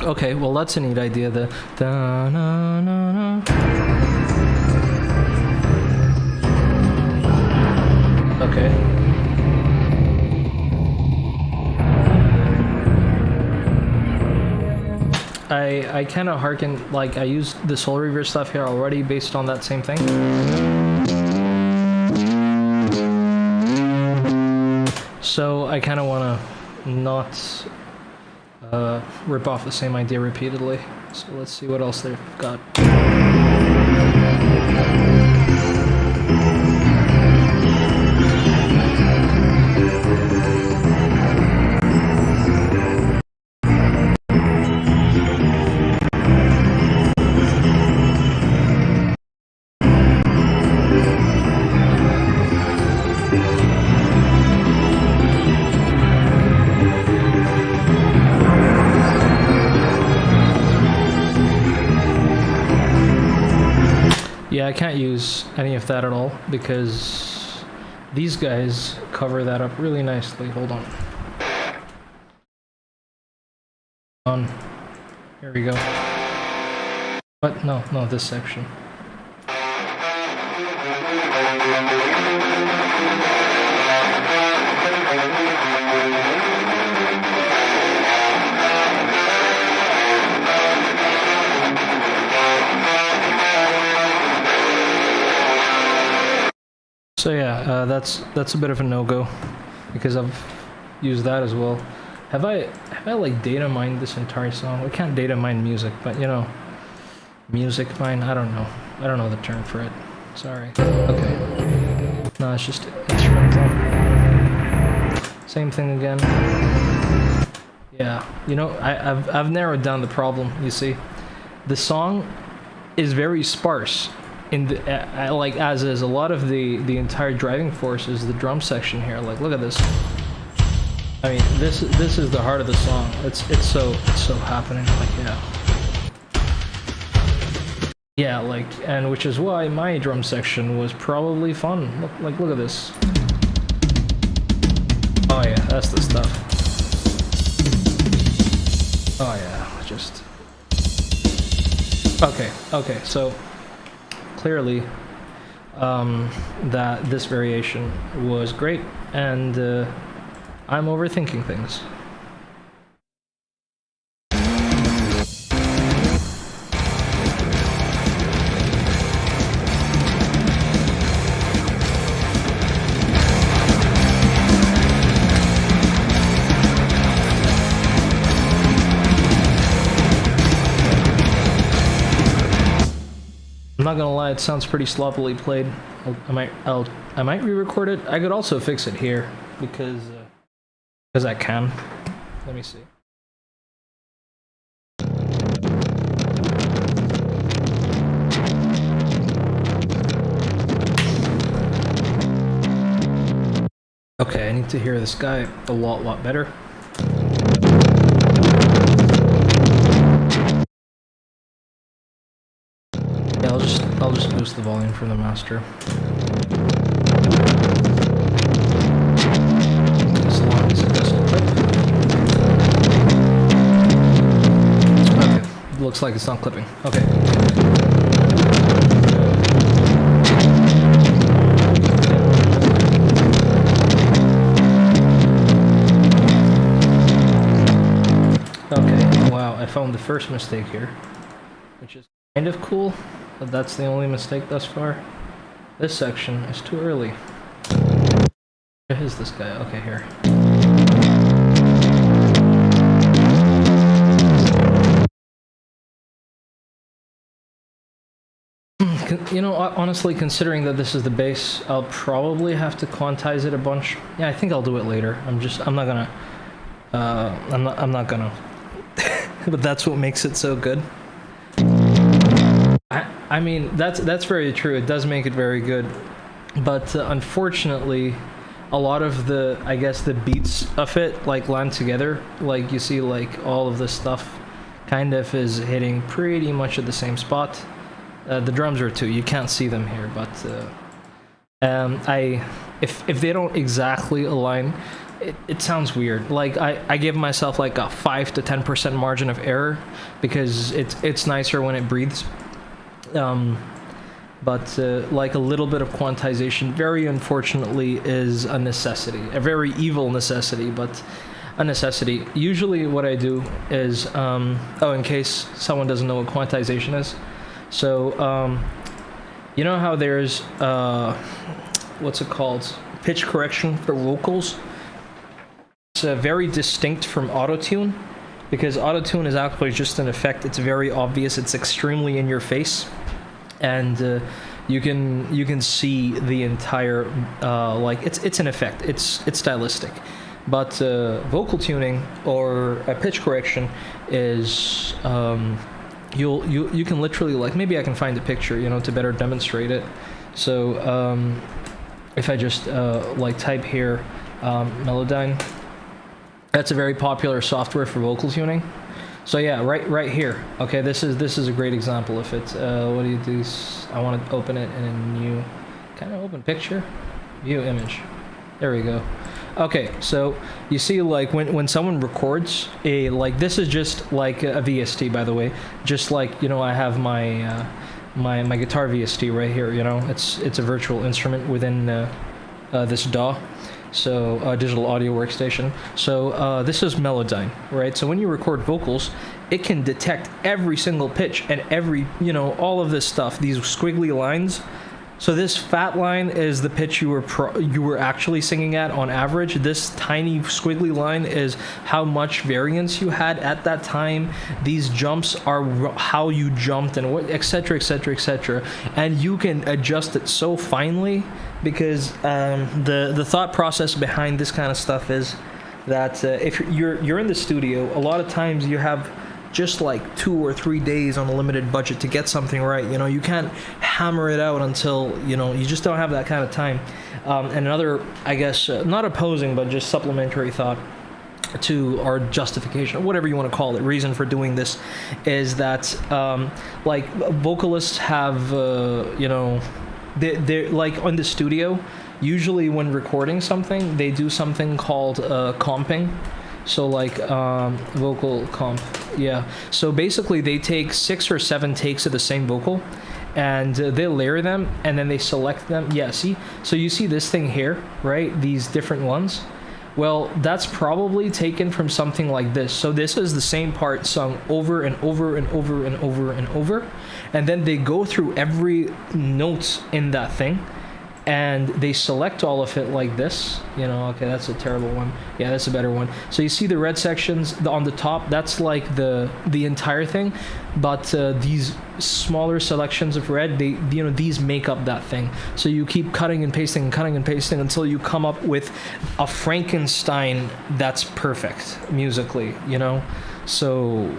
Okay, well that's a neat idea. The da-na-na-na. Okay. I kind of harken, like, I used the Soul Reaver stuff here already based on that same thing. So I kind of want to not rip off the same idea repeatedly. So let's see what else they've got. Yeah, I can't use any of that at all because these guys cover that up really nicely. Hold on. Here we go. What? No, this section. So yeah, that's a bit of a no-go because I've used that as well. Have I like data mined this entire song? We can't data mine music, but you know, music mine. I don't know the term for it. Sorry. Okay. No, it's just instrumental. Same thing again. Yeah, you know, I've narrowed down the problem. You see, the song is very sparse. In the, like, as is a lot of the entire driving force is the drum section here. Like, look at this. I mean, this is the heart of the song. It's so happening. Like, yeah, like, and which is why my drum section was probably fun. Look at this. Oh yeah, that's the stuff. Oh yeah, just okay. So. Clearly, that this variation was great, and I'm overthinking things. I'm not gonna lie, it sounds pretty sloppily played. I might re-record it. I could also fix it here because I can. Let me see. Okay, I need to hear this guy a lot better. I'll just boost the volume from the master. As long as it doesn't clip. Okay, looks like it's not clipping. Okay. Okay, wow, I found the first mistake here, which is kind of cool. But that's the only mistake thus far. This section is too early. Where is this guy? Okay, here. You know, honestly, considering that this is the bass, I'll probably have to quantize it a bunch. Yeah, I think I'll do it later. I'm not gonna. I'm not gonna. But that's what makes it so good. I mean, that's very true. It does make it very good, but unfortunately, a lot of the, I guess, the beats of it like land together. Like you see, like all of this stuff, kind of is hitting pretty much at the same spot. The drums are too. You can't see them here, but if they don't exactly align it sounds weird. Like I give myself like a 5 to 10% margin of error because it's nicer when it breathes. But like a little bit of quantization, very unfortunately, is a necessity, a very evil necessity, but a necessity. Usually what I do is, oh, in case someone doesn't know what quantization is, so you know how there's, what's it called, pitch correction for vocals? It's very distinct from autotune, because autotune is actually just an effect. It's very obvious, it's extremely in your face, and you can see the entire like it's an effect, it's stylistic. But vocal tuning or a pitch correction is you can literally, like, maybe I can find a picture, you know, to better demonstrate it. So if I just like type here Melodyne, that's a very popular software for vocal tuning. So yeah, right here. Okay, this is a great example of it. What do you do? I want to open it in a new, kind of open picture, view image. There we go. Okay, so you see, like when someone records a, like, this is just like a VST, by the way. Just like, you know, I have my my guitar VST right here. You know, it's a virtual instrument within this DAW. So digital audio workstation. So this is Melodyne, right? So when you record vocals, it can detect every single pitch and every, you know, all of this stuff, these squiggly lines. So this fat line is the pitch you were actually singing at on average. This tiny squiggly line is how much variance you had at that time. These jumps are how you jumped, and what, etc., etc., etc. And you can adjust it so finely, because the thought process behind this kind of stuff is that if you're in the studio, a lot of times you have just like 2 or 3 days on a limited budget to get something right. You know, you can't hammer it out until, you know, you just don't have that kind of time. And another, I guess, not opposing, but just supplementary thought to our justification, or whatever you want to call it, reason for doing this, is that like vocalists have, you know, they're like on the studio, usually when recording something, they do something called comping. So like vocal comp, yeah. So basically they take 6 or 7 takes of the same vocal, and they layer them, and then they select them. Yeah, see? So you see this thing here, right? These different ones. Well, that's probably taken from something like this. So this is the same part sung over and over and over and over and over, and then they go through every note in that thing, and they select all of it like this. You know, okay, that's a terrible one. Yeah, that's a better one. So you see the red sections on the top, that's like the entire thing, but these smaller selections of red, they, you know, these make up that thing. So you keep cutting and pasting until you come up with a Frankenstein that's perfect musically, you know. So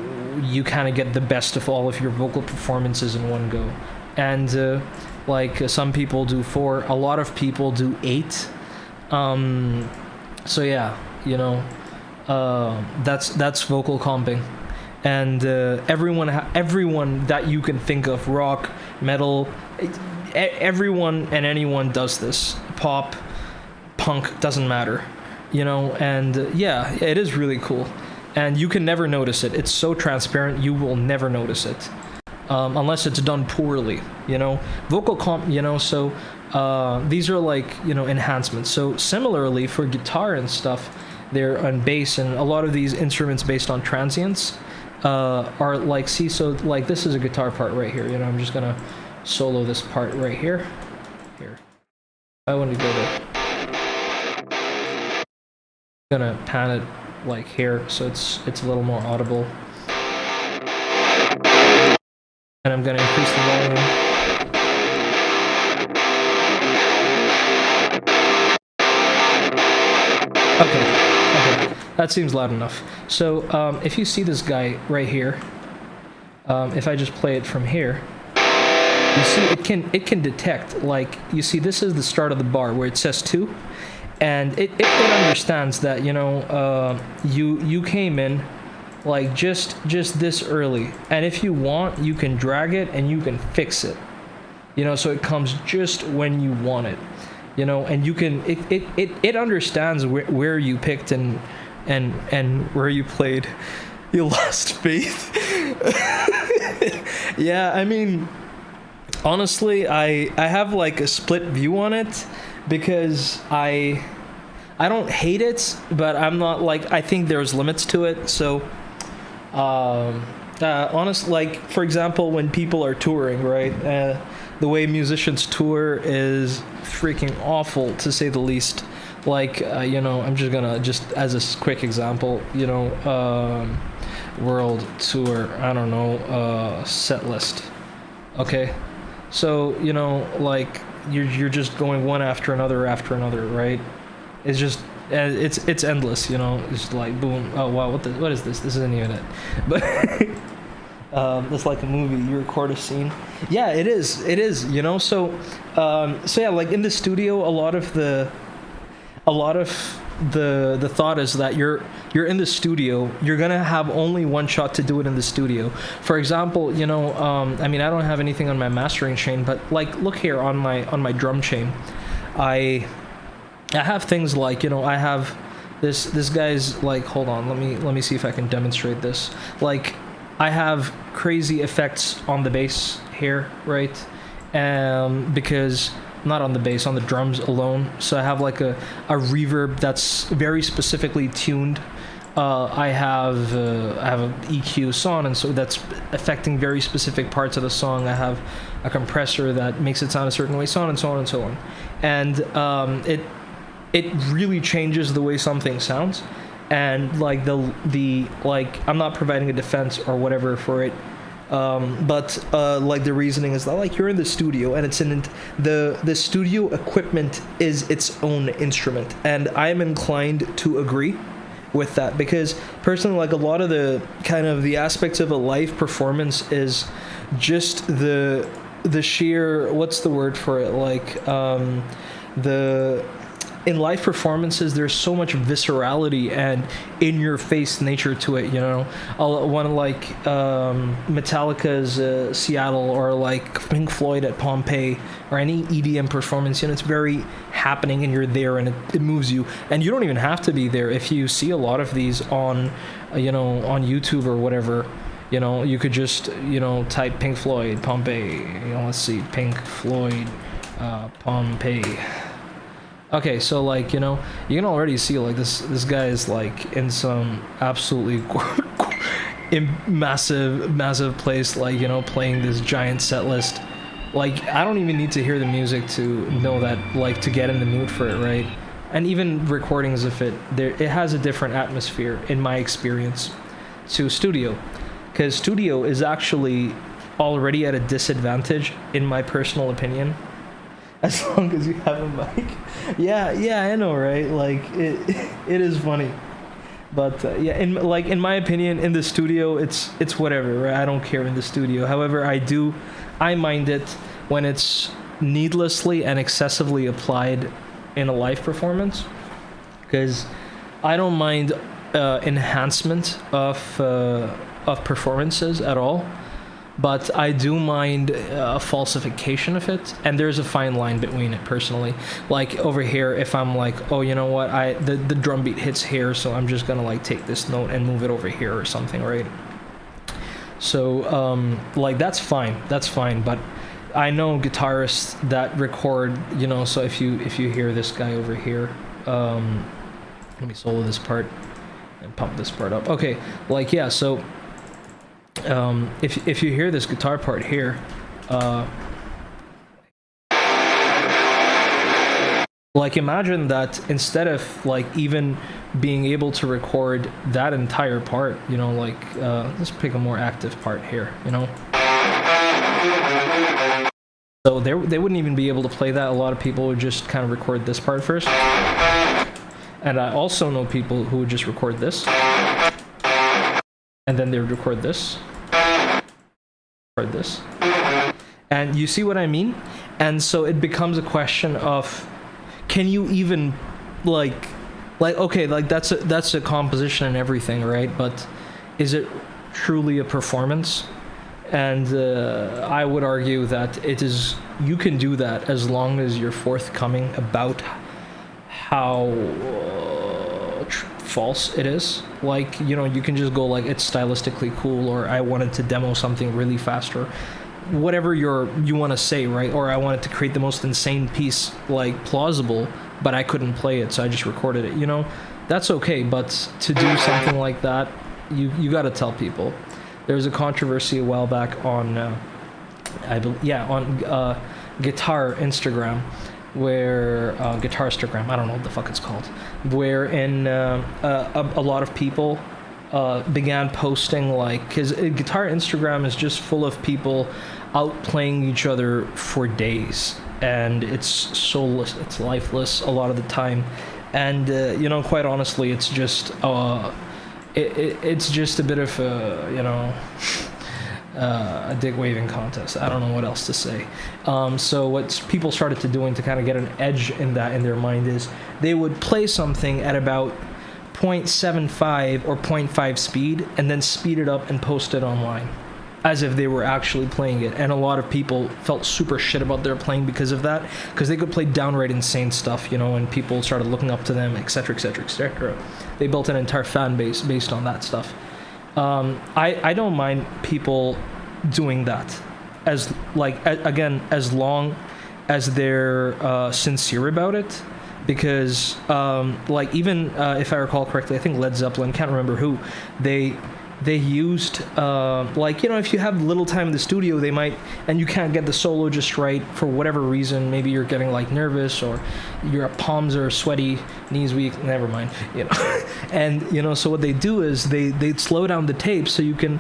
you kind of get the best of all of your vocal performances in one go. And like some people do 4, a lot of people do 8. So yeah, you know, that's vocal comping. And everyone that you can think of, rock, metal, everyone and anyone does this. Pop, punk, doesn't matter, you know. And yeah, it is really cool, and you can never notice it. It's so transparent, you will never notice it. Unless it's done poorly, you know. Vocal comp, you know, so these are like, you know, enhancements. So similarly for guitar and stuff, they're on bass, and a lot of these instruments based on transients are like, see, so like this is a guitar part right here, you know. I'm just gonna solo this part right here. I want to go to, I'm gonna pan it like here, so it's a little more audible. And I'm going to increase the volume. Okay, that seems loud enough. So if you see this guy right here, if I just play it from here, you see it can detect, like, you see this is the start of the bar where it says 2, and it understands that, you know, you came in like just this early, and if you want, you can drag it and you can fix it, you know, so it comes just when you want it. you know, and you can it understands where you picked and where you played. You lost faith. Yeah, I mean, honestly, I have like a split view on it, because I don't hate it, but I'm not like, I think there's limits to it. So honest, like, for example, when people are touring, right, the way musicians tour is freaking awful, to say the least. Like, you know, I'm just gonna, just as a quick example, you know, world tour, I don't know, set list. Okay, so, you know, like, you're just going one after another, right? It's just, it's endless, you know. It's like, boom, oh wow, what is this? This isn't even it. But it's like a movie. You record a scene. Yeah, it is, you know. So yeah, like in the studio, a lot of the thought is that you're in the studio, you're gonna have only one shot to do it in the studio. For example, you know, I mean, I don't have anything on my mastering chain, but like, look here on my drum chain, I have things like, you know, I have this guy's, like, hold on, let me see if I can demonstrate this. Like, I have crazy effects on the bass here, right? Because not on the bass, on the drums alone. So I have like a reverb that's very specifically tuned. I have an EQ, so on, and so that's affecting very specific parts of the song. I have a compressor that makes it sound a certain way, so on and so on and so on. And it really changes the way something sounds. And like the like, I'm not providing a defense or whatever for it. But like, the reasoning is that, like, you're in the studio, and it's in the studio equipment is its own instrument, and I'm inclined to agree with that, because personally, like, a lot of the kind of the aspects of a live performance is just the sheer, what's the word for it, like, in live performances, there's so much viscerality and in-your-face nature to it, you know. One like Metallica's Seattle, or like Pink Floyd at Pompeii, or any EDM performance, you know, it's very happening, and you're there, and it moves you. And you don't even have to be there. If you see a lot of these on, you know, on YouTube or whatever, you know, you could just, you know, type Pink Floyd Pompeii. You know, let's see, Pink Floyd Pompeii. Okay, so, like, you know, you can already see, like, this guy is, like, in some absolutely massive place, like, you know, playing this giant set list. Like, I don't even need to hear the music to know that, like, to get in the mood for it, right? And even recordings of it has a different atmosphere, in my experience, to studio. Because studio is actually already at a disadvantage, in my personal opinion, as long as you have a mic. Yeah, I know, right? Like, it is funny, but yeah, in my opinion, in the studio, it's whatever, right? I don't care in the studio. However, I mind it when it's needlessly and excessively applied in a live performance, because I don't mind enhancement of performances at all. But I do mind a falsification of it, and there's a fine line between it, personally. Like, over here, if I'm like, oh, you know what, the drum beat hits here, so I'm just gonna, like, take this note and move it over here or something, right? So, like, that's fine, but I know guitarists that record, you know, so if you hear this guy over here, let me solo this part and pump this part up. Okay, like, yeah, so if you hear this guitar part here, like, imagine that instead of, like, even being able to record that entire part, you know, like, let's pick a more active part here, you know. So they wouldn't even be able to play that. A lot of people would just kind of record this part first. And I also know people who would just record this, and then they would record this, and you see what I mean? And so it becomes a question of, can you even, like okay, like, that's a composition and everything, right? But is it truly a performance? And I would argue that you can do that as long as you're forthcoming about how false it is. Like, you know, you can just go like, it's stylistically cool, or I wanted to demo something really fast, or whatever you want to say, right? Or I wanted to create the most insane piece, like plausible, but I couldn't play it, so I just recorded it, you know? That's okay, but to do something like that, you got to tell people. There was a controversy a while back on guitar Instagram, where guitar Instagram, I don't know what the fuck it's called, wherein a lot of people began posting, like, because guitar Instagram is just full of people out playing each other for days, and it's soulless, it's lifeless a lot of the time, and you know, quite honestly, it's just it's just a bit of a dick waving contest. I don't know what else to say. So what people started to doing to kind of get an edge in their mind is they would play something at about 0.75 or 0.5 speed and then speed it up and post it online as if they were actually playing it. And a lot of people felt super shit about their playing because of that, because they could play downright insane stuff, you know, and people started looking up to them, etc., etc., etc. They built an entire fan base based on that stuff. I don't mind people doing that, as as long as they're sincere about it, because even if I recall correctly, I think Led Zeppelin, can't remember who, they used if you have little time in the studio, they might, and you can't get the solo just right for whatever reason, maybe you're getting like nervous, or your palms are sweaty, knees weak, never mind, you know. And you know, so what they do is they'd slow down the tape so you can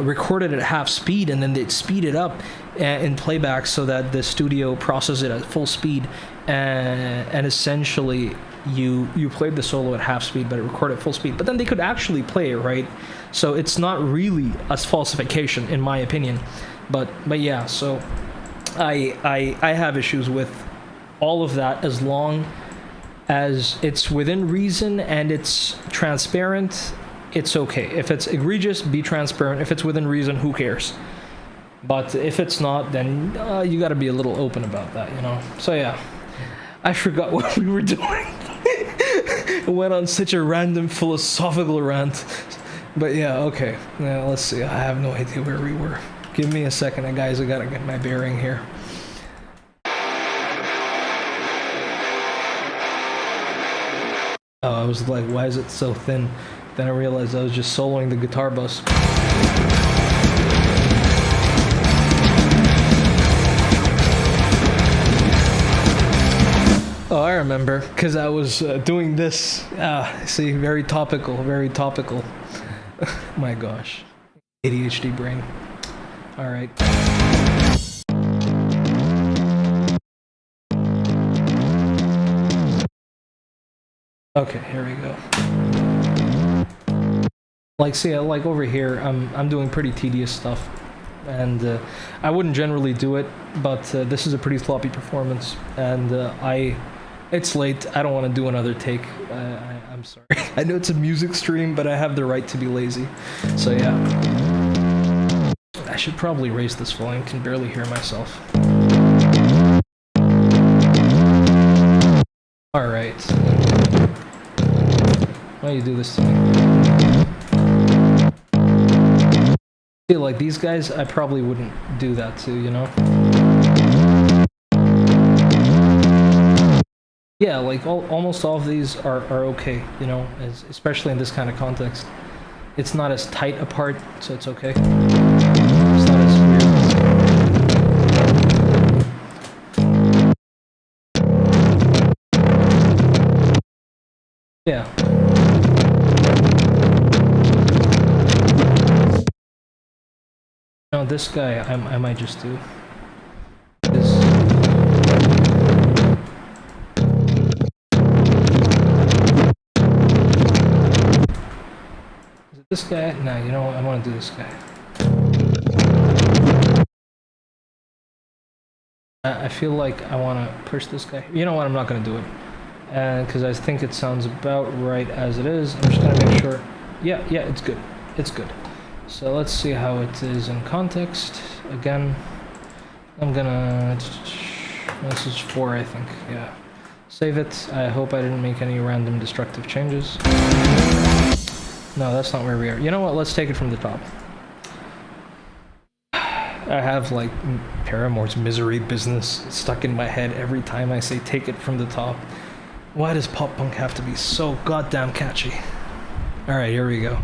record it at half speed, and then they'd speed it up in playback so that the studio processes it at full speed, and essentially you played the solo at half speed, but it recorded at full speed. But then they could actually play it, right? So it's not really a falsification, in my opinion. But yeah, so I have issues with all of that, as long as it's within reason and it's transparent. It's okay. If it's egregious, be transparent. If it's within reason, who cares? But if it's not, then you got to be a little open about that, you know? So yeah, I forgot what we were doing. It went on such a random philosophical rant. But yeah, okay. Now let's see. I have no idea where we were. Give me a second, guys. I gotta get my bearing here. Oh, I was like, why is it so thin? Then I realized I was just soloing the guitar bus. Oh, I remember, because I was doing this. See, very topical, very topical. My gosh. ADHD brain. Alright. Okay, here we go. Like, see, like over here, I'm doing pretty tedious stuff. And I wouldn't generally do it, but this is a pretty sloppy performance. And it's late. I don't want to do another take. I'm sorry. I know it's a music stream, but I have the right to be lazy. So yeah. I should probably raise this volume. I can barely hear myself. Alright. Why do you do this to me? See, like these guys, I probably wouldn't do that to, you know? Yeah, like almost all of these are okay, you know, especially in this kind of context. It's not as tight apart, so it's okay. It's not as weird. Yeah. No, this guy, I might just do. This guy? Nah, you know what? I want to do this guy. I feel like I want to push this guy. You know what? I'm not going to do it. And because I think it sounds about right as it is. I'm just going to make sure. Yeah, it's good. It's good. So let's see how it is in context. Again, I'm gonna... This is 4, I think, yeah. Save it. I hope I didn't make any random destructive changes. No, that's not where we are. You know what? Let's take it from the top. I have, like, Paramore's Misery Business stuck in my head every time I say take it from the top. Why does pop punk have to be so goddamn catchy? Alright, here we go.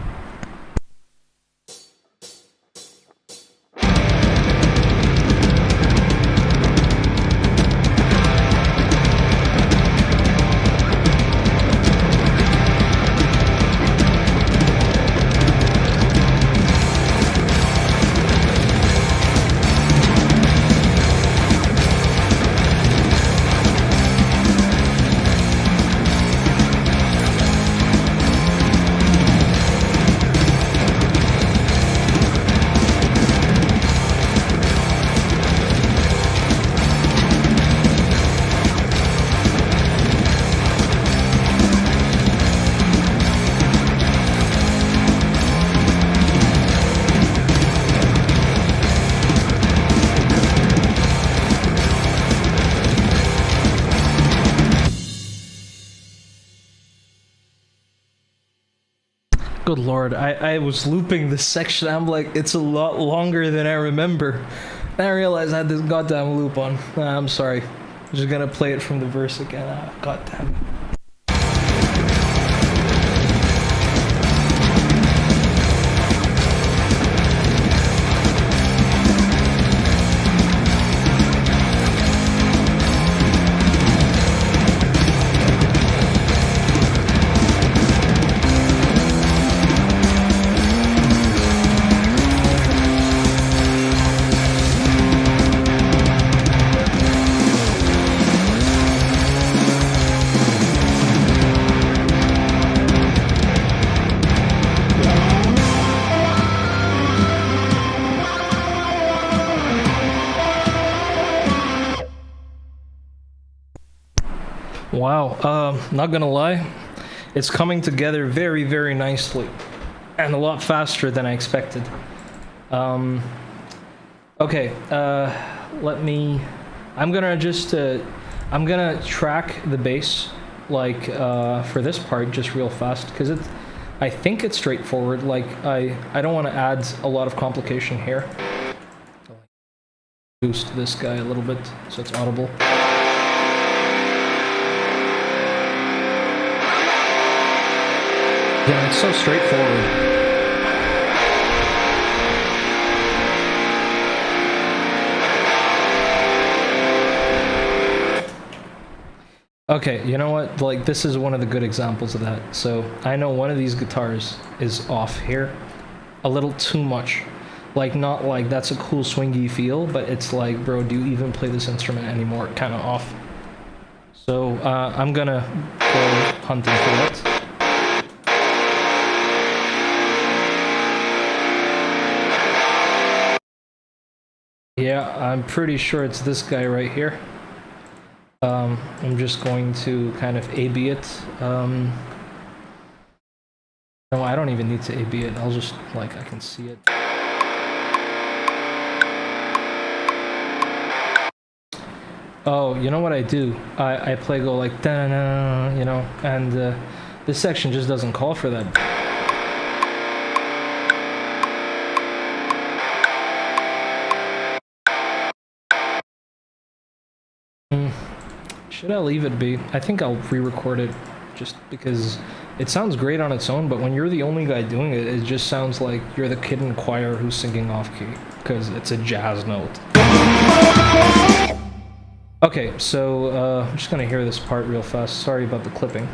Good lord, I was looping this section. I'm like, it's a lot longer than I remember. And I realized I had this goddamn loop on. I'm sorry. I'm just gonna play it from the verse again. Goddamn. Wow, not gonna lie, it's coming together very, very nicely, and a lot faster than I expected. Okay, I'm gonna track the bass, like, for this part just real fast, because I think it's straightforward. Like, I don't want to add a lot of complication here. So, boost this guy a little bit so it's audible. Yeah, it's so straightforward. Okay, you know what? Like, this is one of the good examples of that. So, I know one of these guitars is off here. A little too much. Like, not like that's a cool swingy feel, but it's like, bro, do you even play this instrument anymore? Kind of off. So, I'm gonna go hunting for it. Yeah, I'm pretty sure it's this guy right here. I'm just going to kind of A-B it. No, I don't even need to A-B it. I'll just, like, I can see it. Oh, you know what I do? I play go like, da-na-na, you know, and this section just doesn't call for that. Should I leave it be? I think I'll re-record it just because it sounds great on its own, but when you're the only guy doing it, it just sounds like you're the kid in choir who's singing off-key, because it's a jazz note. Okay, so I'm just gonna hear this part real fast. Sorry about the clipping.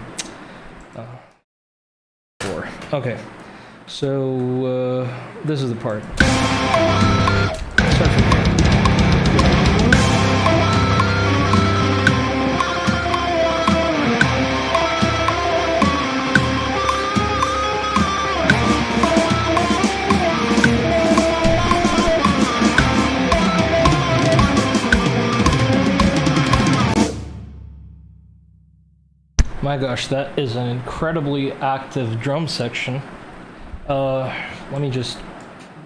Okay, so this is the part. Start from here. My gosh, that is an incredibly active drum section. Let me just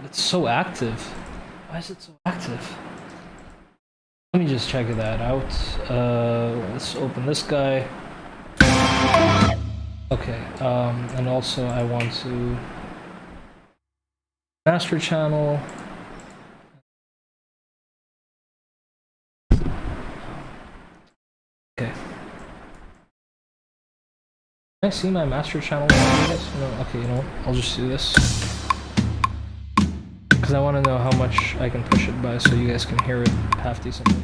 it's so active. Why is it so active? Let me just check that out. Let's open this guy. Okay, and also I want to master channel. Okay. Can I see my master channel? No, okay, you know what? I'll just do this. Because I want to know how much I can push it by so you guys can hear it half decently.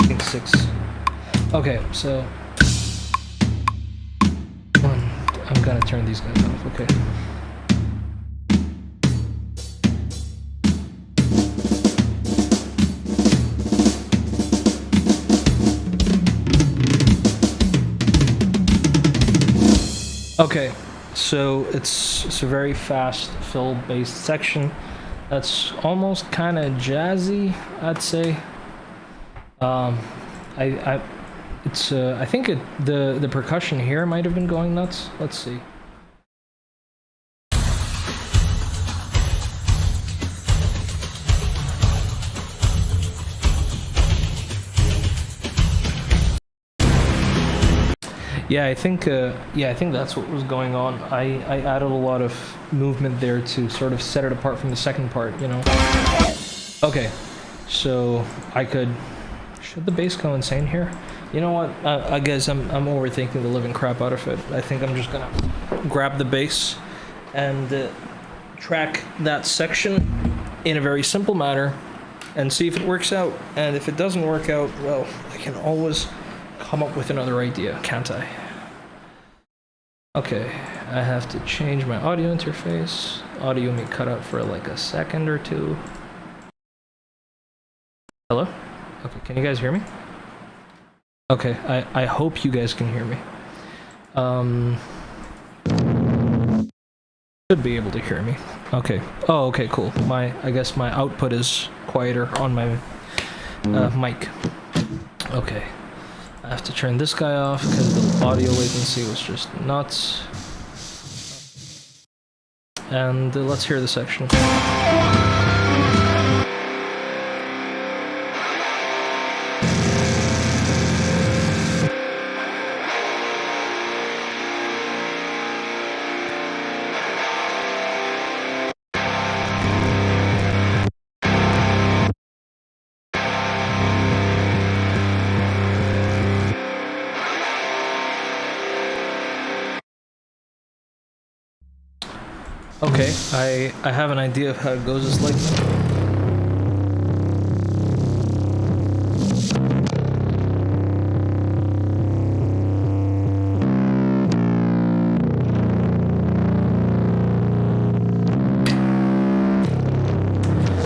I think 6. Okay, so I'm gonna turn these guys off, okay. Okay, so it's a very fast fill-based section. That's almost kind of jazzy, I'd say. I think the percussion here might have been going nuts. Let's see. Yeah, I think that's what was going on. I added a lot of movement there to sort of set it apart from the second part, you know. Okay, so I could. Should the bass go insane here? You know what? I guess I'm overthinking the living crap out of it. I think I'm just gonna grab the bass and track that section in a very simple manner and see if it works out. And if it doesn't work out, well, I can always come up with another idea, can't I? Okay, I have to change my audio interface. Audio may cut out for like a second or two. Hello? Okay, can you guys hear me? Okay, I hope you guys can hear me. Should be able to hear me. Okay. Oh, okay, cool. I guess my output is quieter on my mic. Okay. I have to turn this guy off because the audio latency was just nuts. And let's hear the section. Okay, I have an idea of how it goes. It's like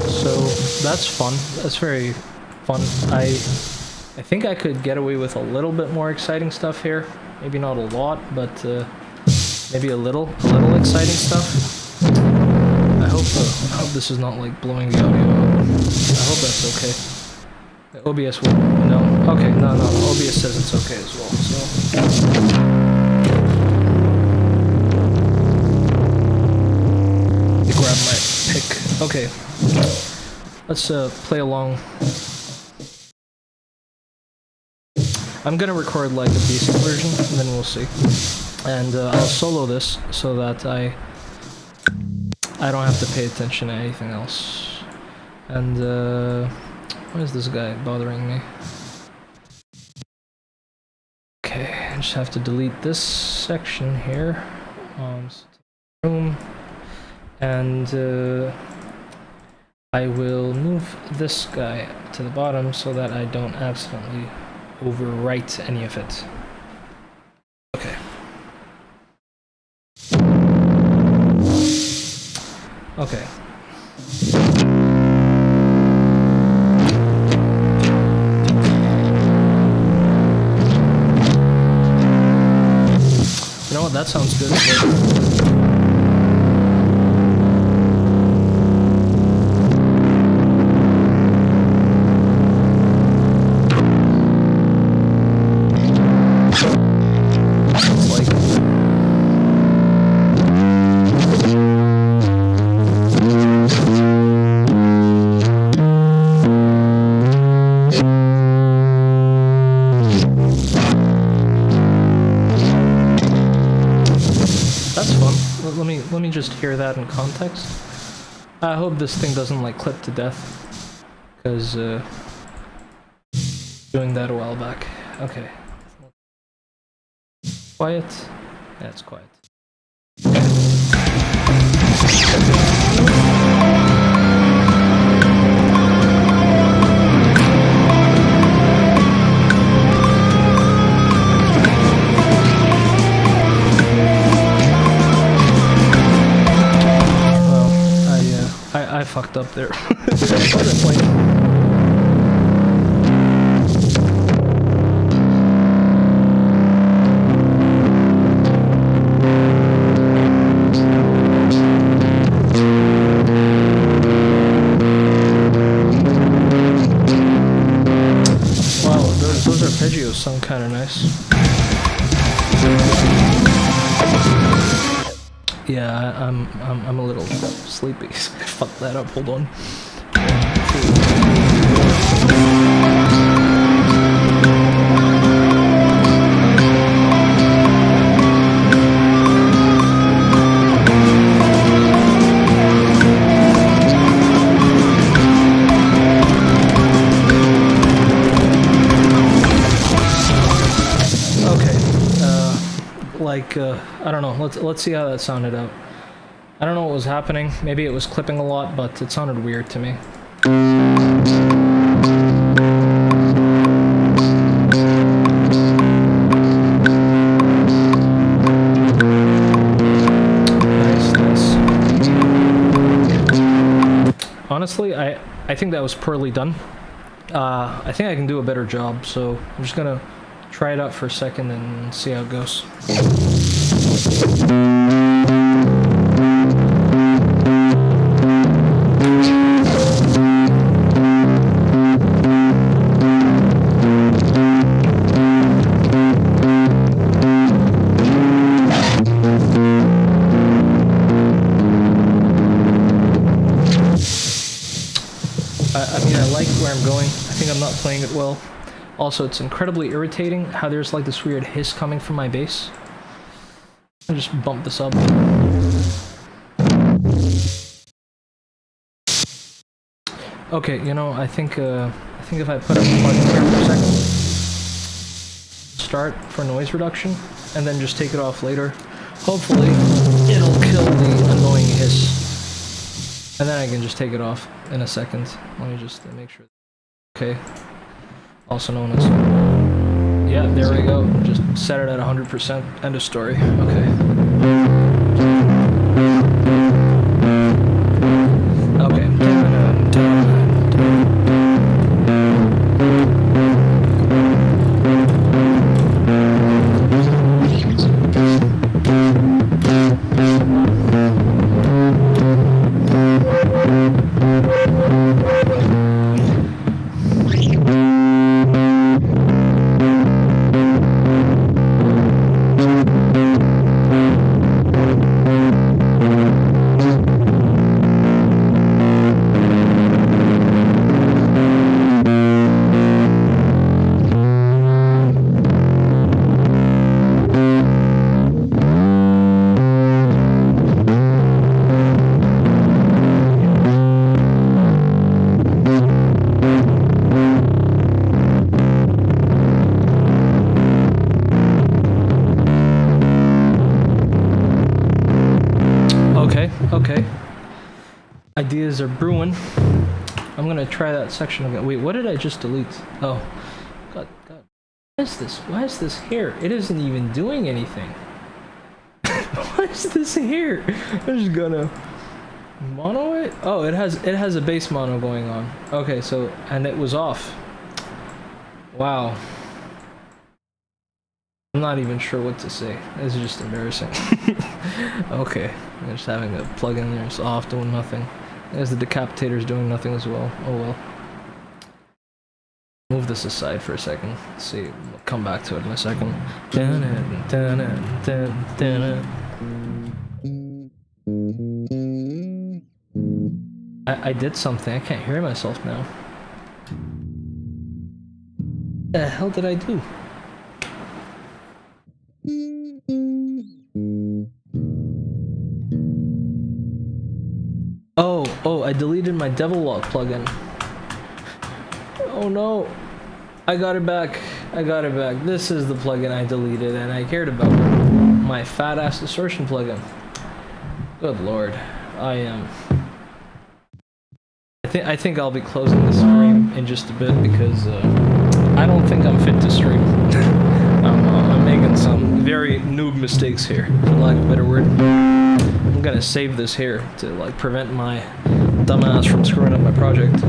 so that's fun. That's very fun. I think I could get away with a little bit more exciting stuff here. Maybe not a lot, but maybe a little exciting stuff. I hope this is not like blowing the audio out. I hope that's okay. The OBS will no. Okay, no. OBS says it's okay as well. So let me grab my pick. Okay, let's play along. I'm gonna record like a decent version, and then we'll see. And I'll solo this so that I don't have to pay attention to anything else. And why is this guy bothering me? Okay, I just have to delete this section here. Room, and I will move this guy to the bottom so that I don't accidentally overwrite any of it. Okay. Okay. You know what? That sounds good. That's fun. Let me just hear that in context. I hope this thing doesn't like clip to death, because doing that a while back. Okay. Quiet. Yeah, it's quiet. I fucked up there. Those arpeggios sound kind of nice. Yeah, I'm a little sleepy. Fuck that up. Hold on. I don't know. Let's see how that sounded out. I don't know what was happening. Maybe it was clipping a lot, but it sounded weird to me. Nice. Honestly, I think that was poorly done. I think I can do a better job, so I'm just gonna try it out for a second and see how it goes. I mean, I like where I'm going. I think I'm not playing it well. Also, it's incredibly irritating how there's like this weird hiss coming from my bass. I'll just bump this up. Okay, you know, I think if I put a button here for a second, start for noise reduction, and then just take it off later. Hopefully, it'll kill the annoying hiss, and then I can just take it off in a second. Let me just make sure. Okay. Also known as, yeah, there we go. Just set it at 100%. End of story. Okay. Okay. Ideas are brewing. I'm gonna try that section again. Wait, what did I just delete? Oh. God. What is this? Why is this here? It isn't even doing anything. What is this here? I'm just gonna mono it? Oh, it has a bass mono going on. Okay, so, and it was off. Wow. I'm not even sure what to say. This is just embarrassing. Okay, I'm just having a plug in there. It's off, doing nothing. There's the decapitator's doing nothing as well. Oh well. Move this aside for a second. Let's see, we'll come back to it in a second. I did something. I can't hear myself now. What the hell did I do? Oh, I deleted my Devil Lock plugin. Oh no. I got it back. I got it back. This is the plugin I deleted and I cared about. My fat ass distortion plugin. Good lord. I think I'll be closing the stream in just a bit because I don't think I'm fit to stream. I'm making some very noob mistakes here, for lack of a better word. I'm gonna save this here to like prevent my dumbass from screwing up my project.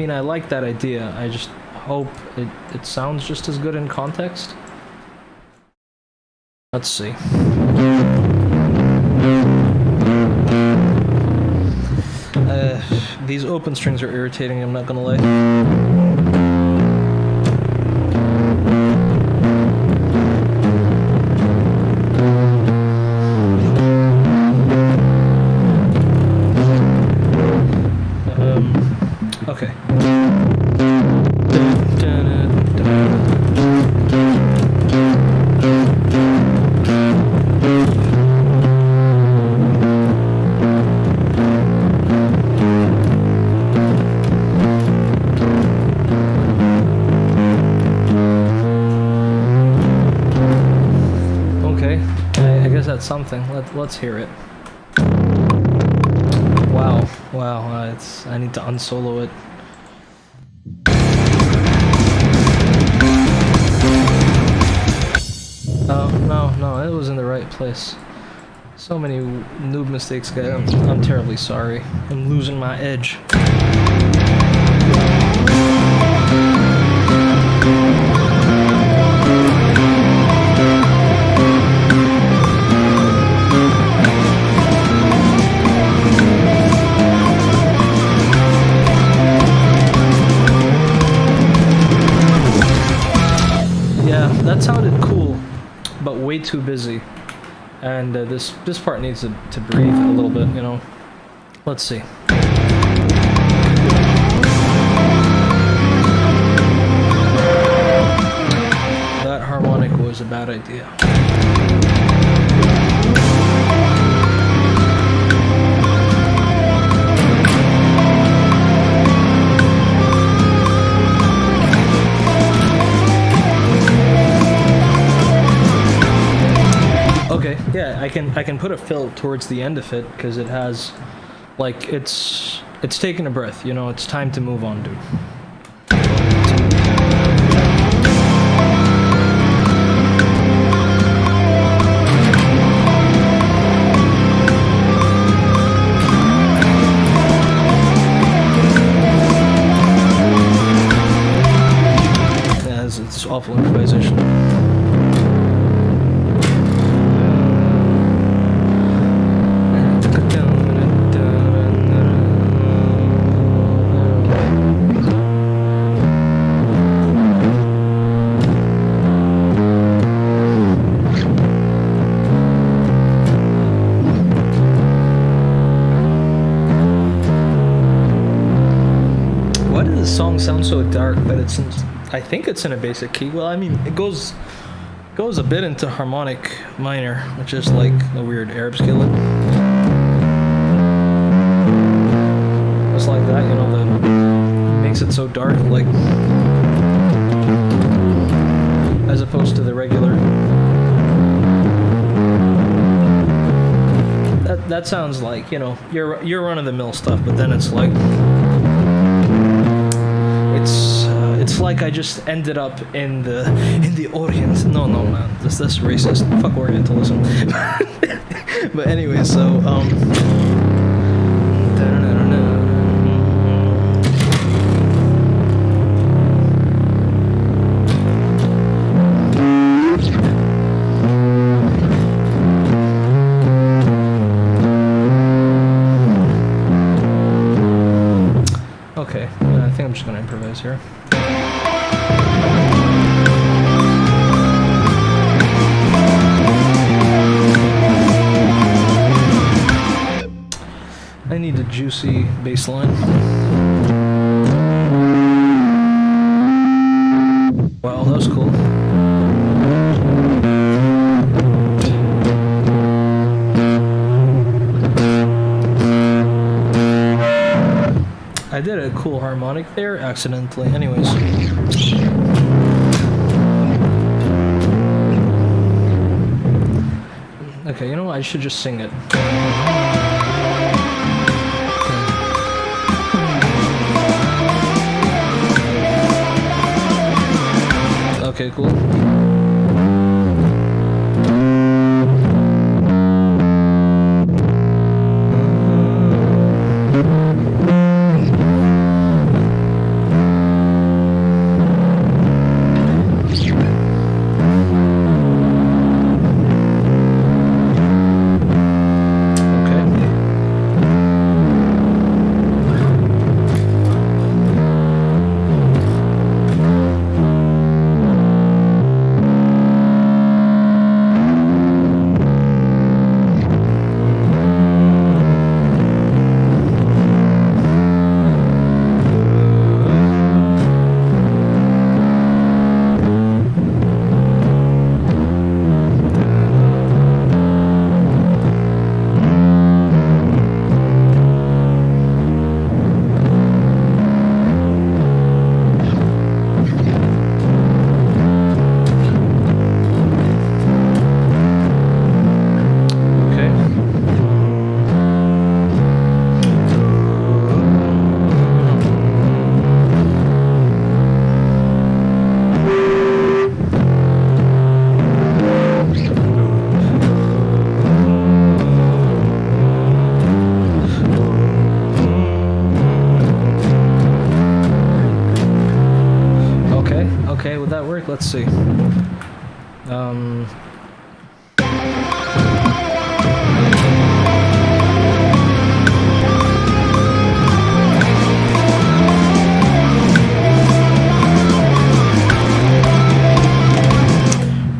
I like that idea. I just hope it sounds just as good in context. Let's see. These open strings are irritating, I'm not gonna lie. Okay. Okay, I guess that's something. Let's hear it. Wow, I need to unsolo it. Oh, no, it was in the right place. So many noob mistakes, guys. I'm terribly sorry. I'm losing my edge. That sounded cool, but way too busy. And this part needs to breathe a little bit, you know. Let's see. That harmonic was a bad idea. Okay, yeah, I can put a fill towards the end of it because it has, like, it's taking a breath, you know. It's time to move on, dude. Yeah, it's awful improvisation. Song sounds so dark, but I think it's in a basic key. Well, I mean, it goes a bit into harmonic minor, which is like a weird Arab scale. Just like that, you know, that makes it so dark, like, as opposed to the regular. That sounds like, you know, your run-of-the-mill stuff, but then it's like, it's like I just ended up in the Orient. No, man, that's racist. Fuck Orientalism. But anyway, so juicy bass line. Wow, that was cool. I did a cool harmonic there accidentally. Anyways. Okay, you know what? I should just sing it. Okay, cool. Okay, would that work? Let's see.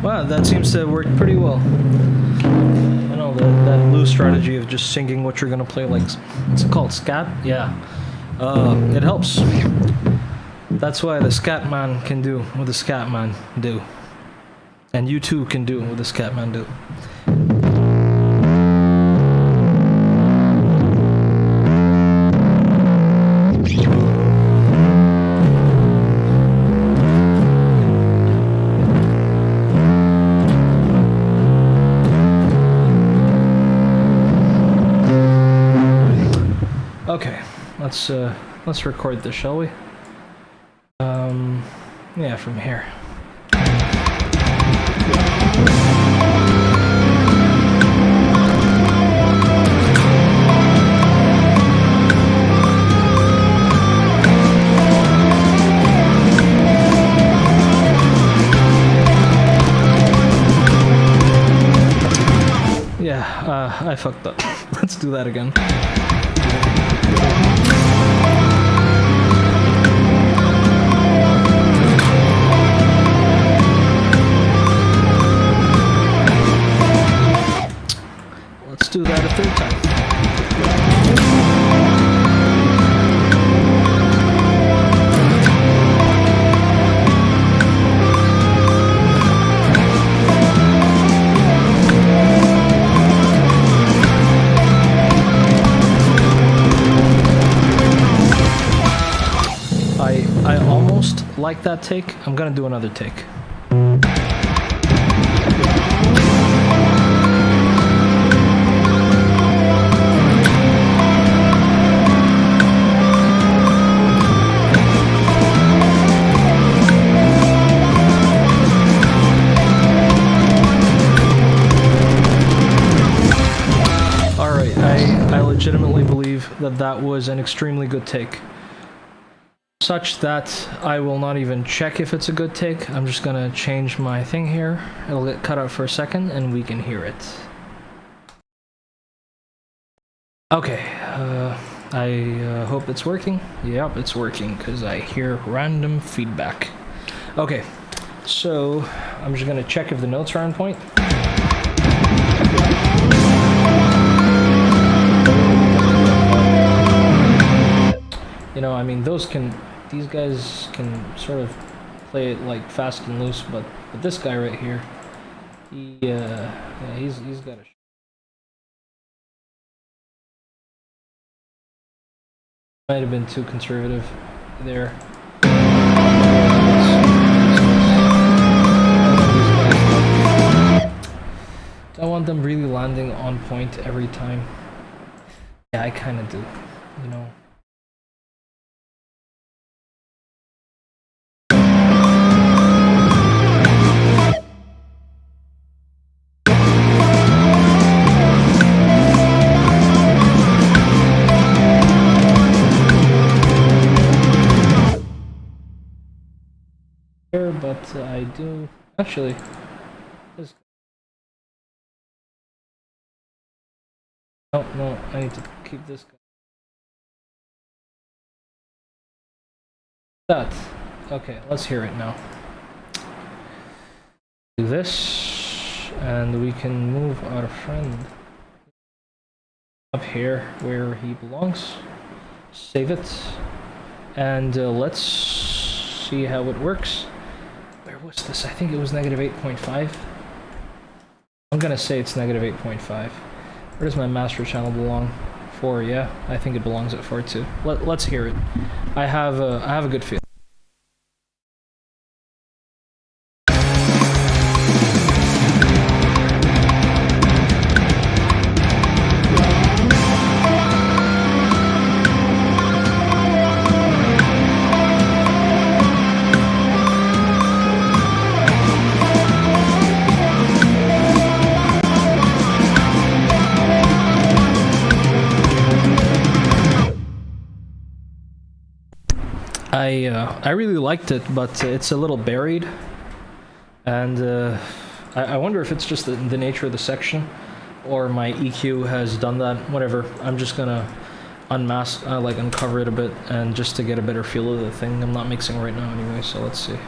Wow, that seems to work pretty well. I know that loose strategy of just singing what you're gonna play, like, what's it called, scat? Yeah. It helps. That's why the scat man can do what the scat man do. And you too can do what the scat man do. Okay, let's record this, shall we? Yeah, from here. Yeah, I fucked up. Let's do that again. Let's do that a third time. I almost like that take. I'm gonna do another take. I legitimately believe that that was an extremely good take. Such that I will not even check if it's a good take. I'm just gonna change my thing here. It'll get cut out for a second and we can hear it. Okay, I hope it's working. Yep, it's working because I hear random feedback. Okay, so I'm just gonna check if the notes are on point. You know, I mean, these guys can sort of play it like fast and loose, but this guy right here, yeah, he's got a. Might have been too conservative there. I want them really landing on point every time. Yeah, I kind of do, you know. But I do actually. No, I need to keep this guy. That. Okay, let's hear it now. Do this, and we can move our friend up here where he belongs. Save it, and let's see how it works. Where was this? I think it was negative 8.5. I'm gonna say it's negative 8.5. Where does my master channel belong? 4, yeah. I think it belongs at 4 too. Let's hear it. I have a good feeling. I really liked it, but it's a little buried, and I wonder if it's just the nature of the section, or my EQ has done that. Whatever. I'm just gonna unmask, like uncover it a bit, and just to get a better feel of the thing. I'm not mixing right now anyway, so let's see.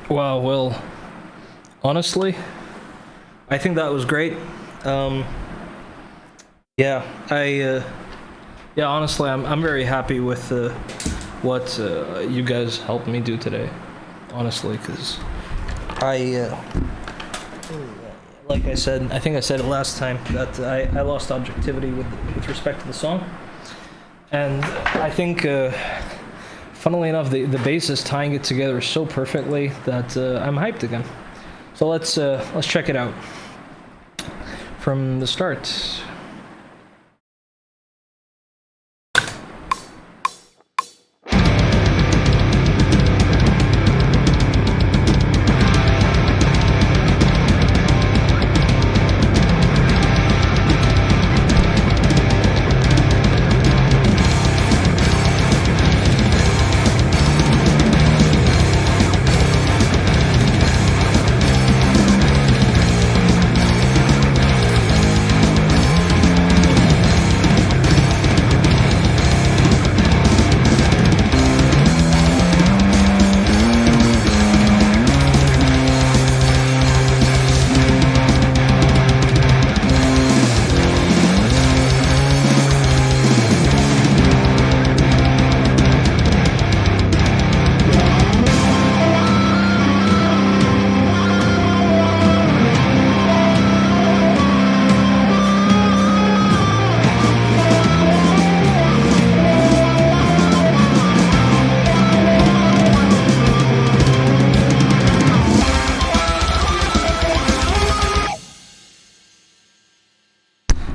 Wow, well, honestly, I think that was great. Yeah, yeah, honestly, I'm very happy with what you guys helped me do today. Honestly, because like I said, I think I said it last time that I lost objectivity with respect to the song, and I think. Funnily enough, the bass is tying it together so perfectly that I'm hyped again. So let's check it out from the start.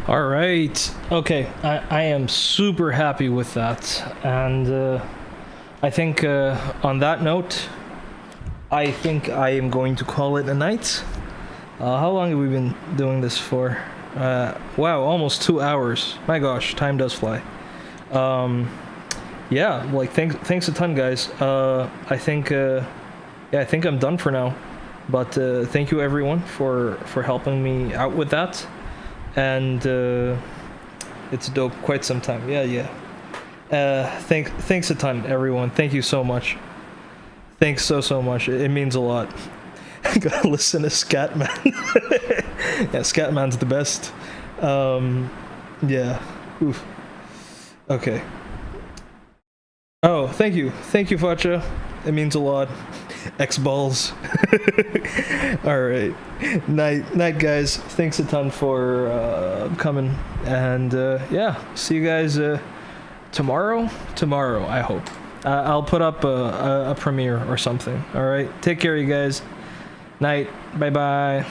All right. Okay, I am super happy with that, and I think on that note, I think I am going to call it a night. How long have we been doing this for? Wow, almost 2 hours. My gosh, time does fly. Yeah, like thanks a ton, guys. I think I think I'm done for now. But thank you everyone for helping me out with that, and it's dope. Quite some time. Yeah. Thanks a ton, everyone. Thank you so much. Thanks so much. It means a lot. I gotta listen to Scatman. Yeah, Scatman's the best. Yeah. Oof. Okay. Oh, thank you, Facha. It means a lot. X balls. All right. Night, guys. Thanks a ton for coming, and yeah, see you guys tomorrow. Tomorrow, I hope. I'll put up a premiere or something. All right. Take care, you guys. Night. Bye bye.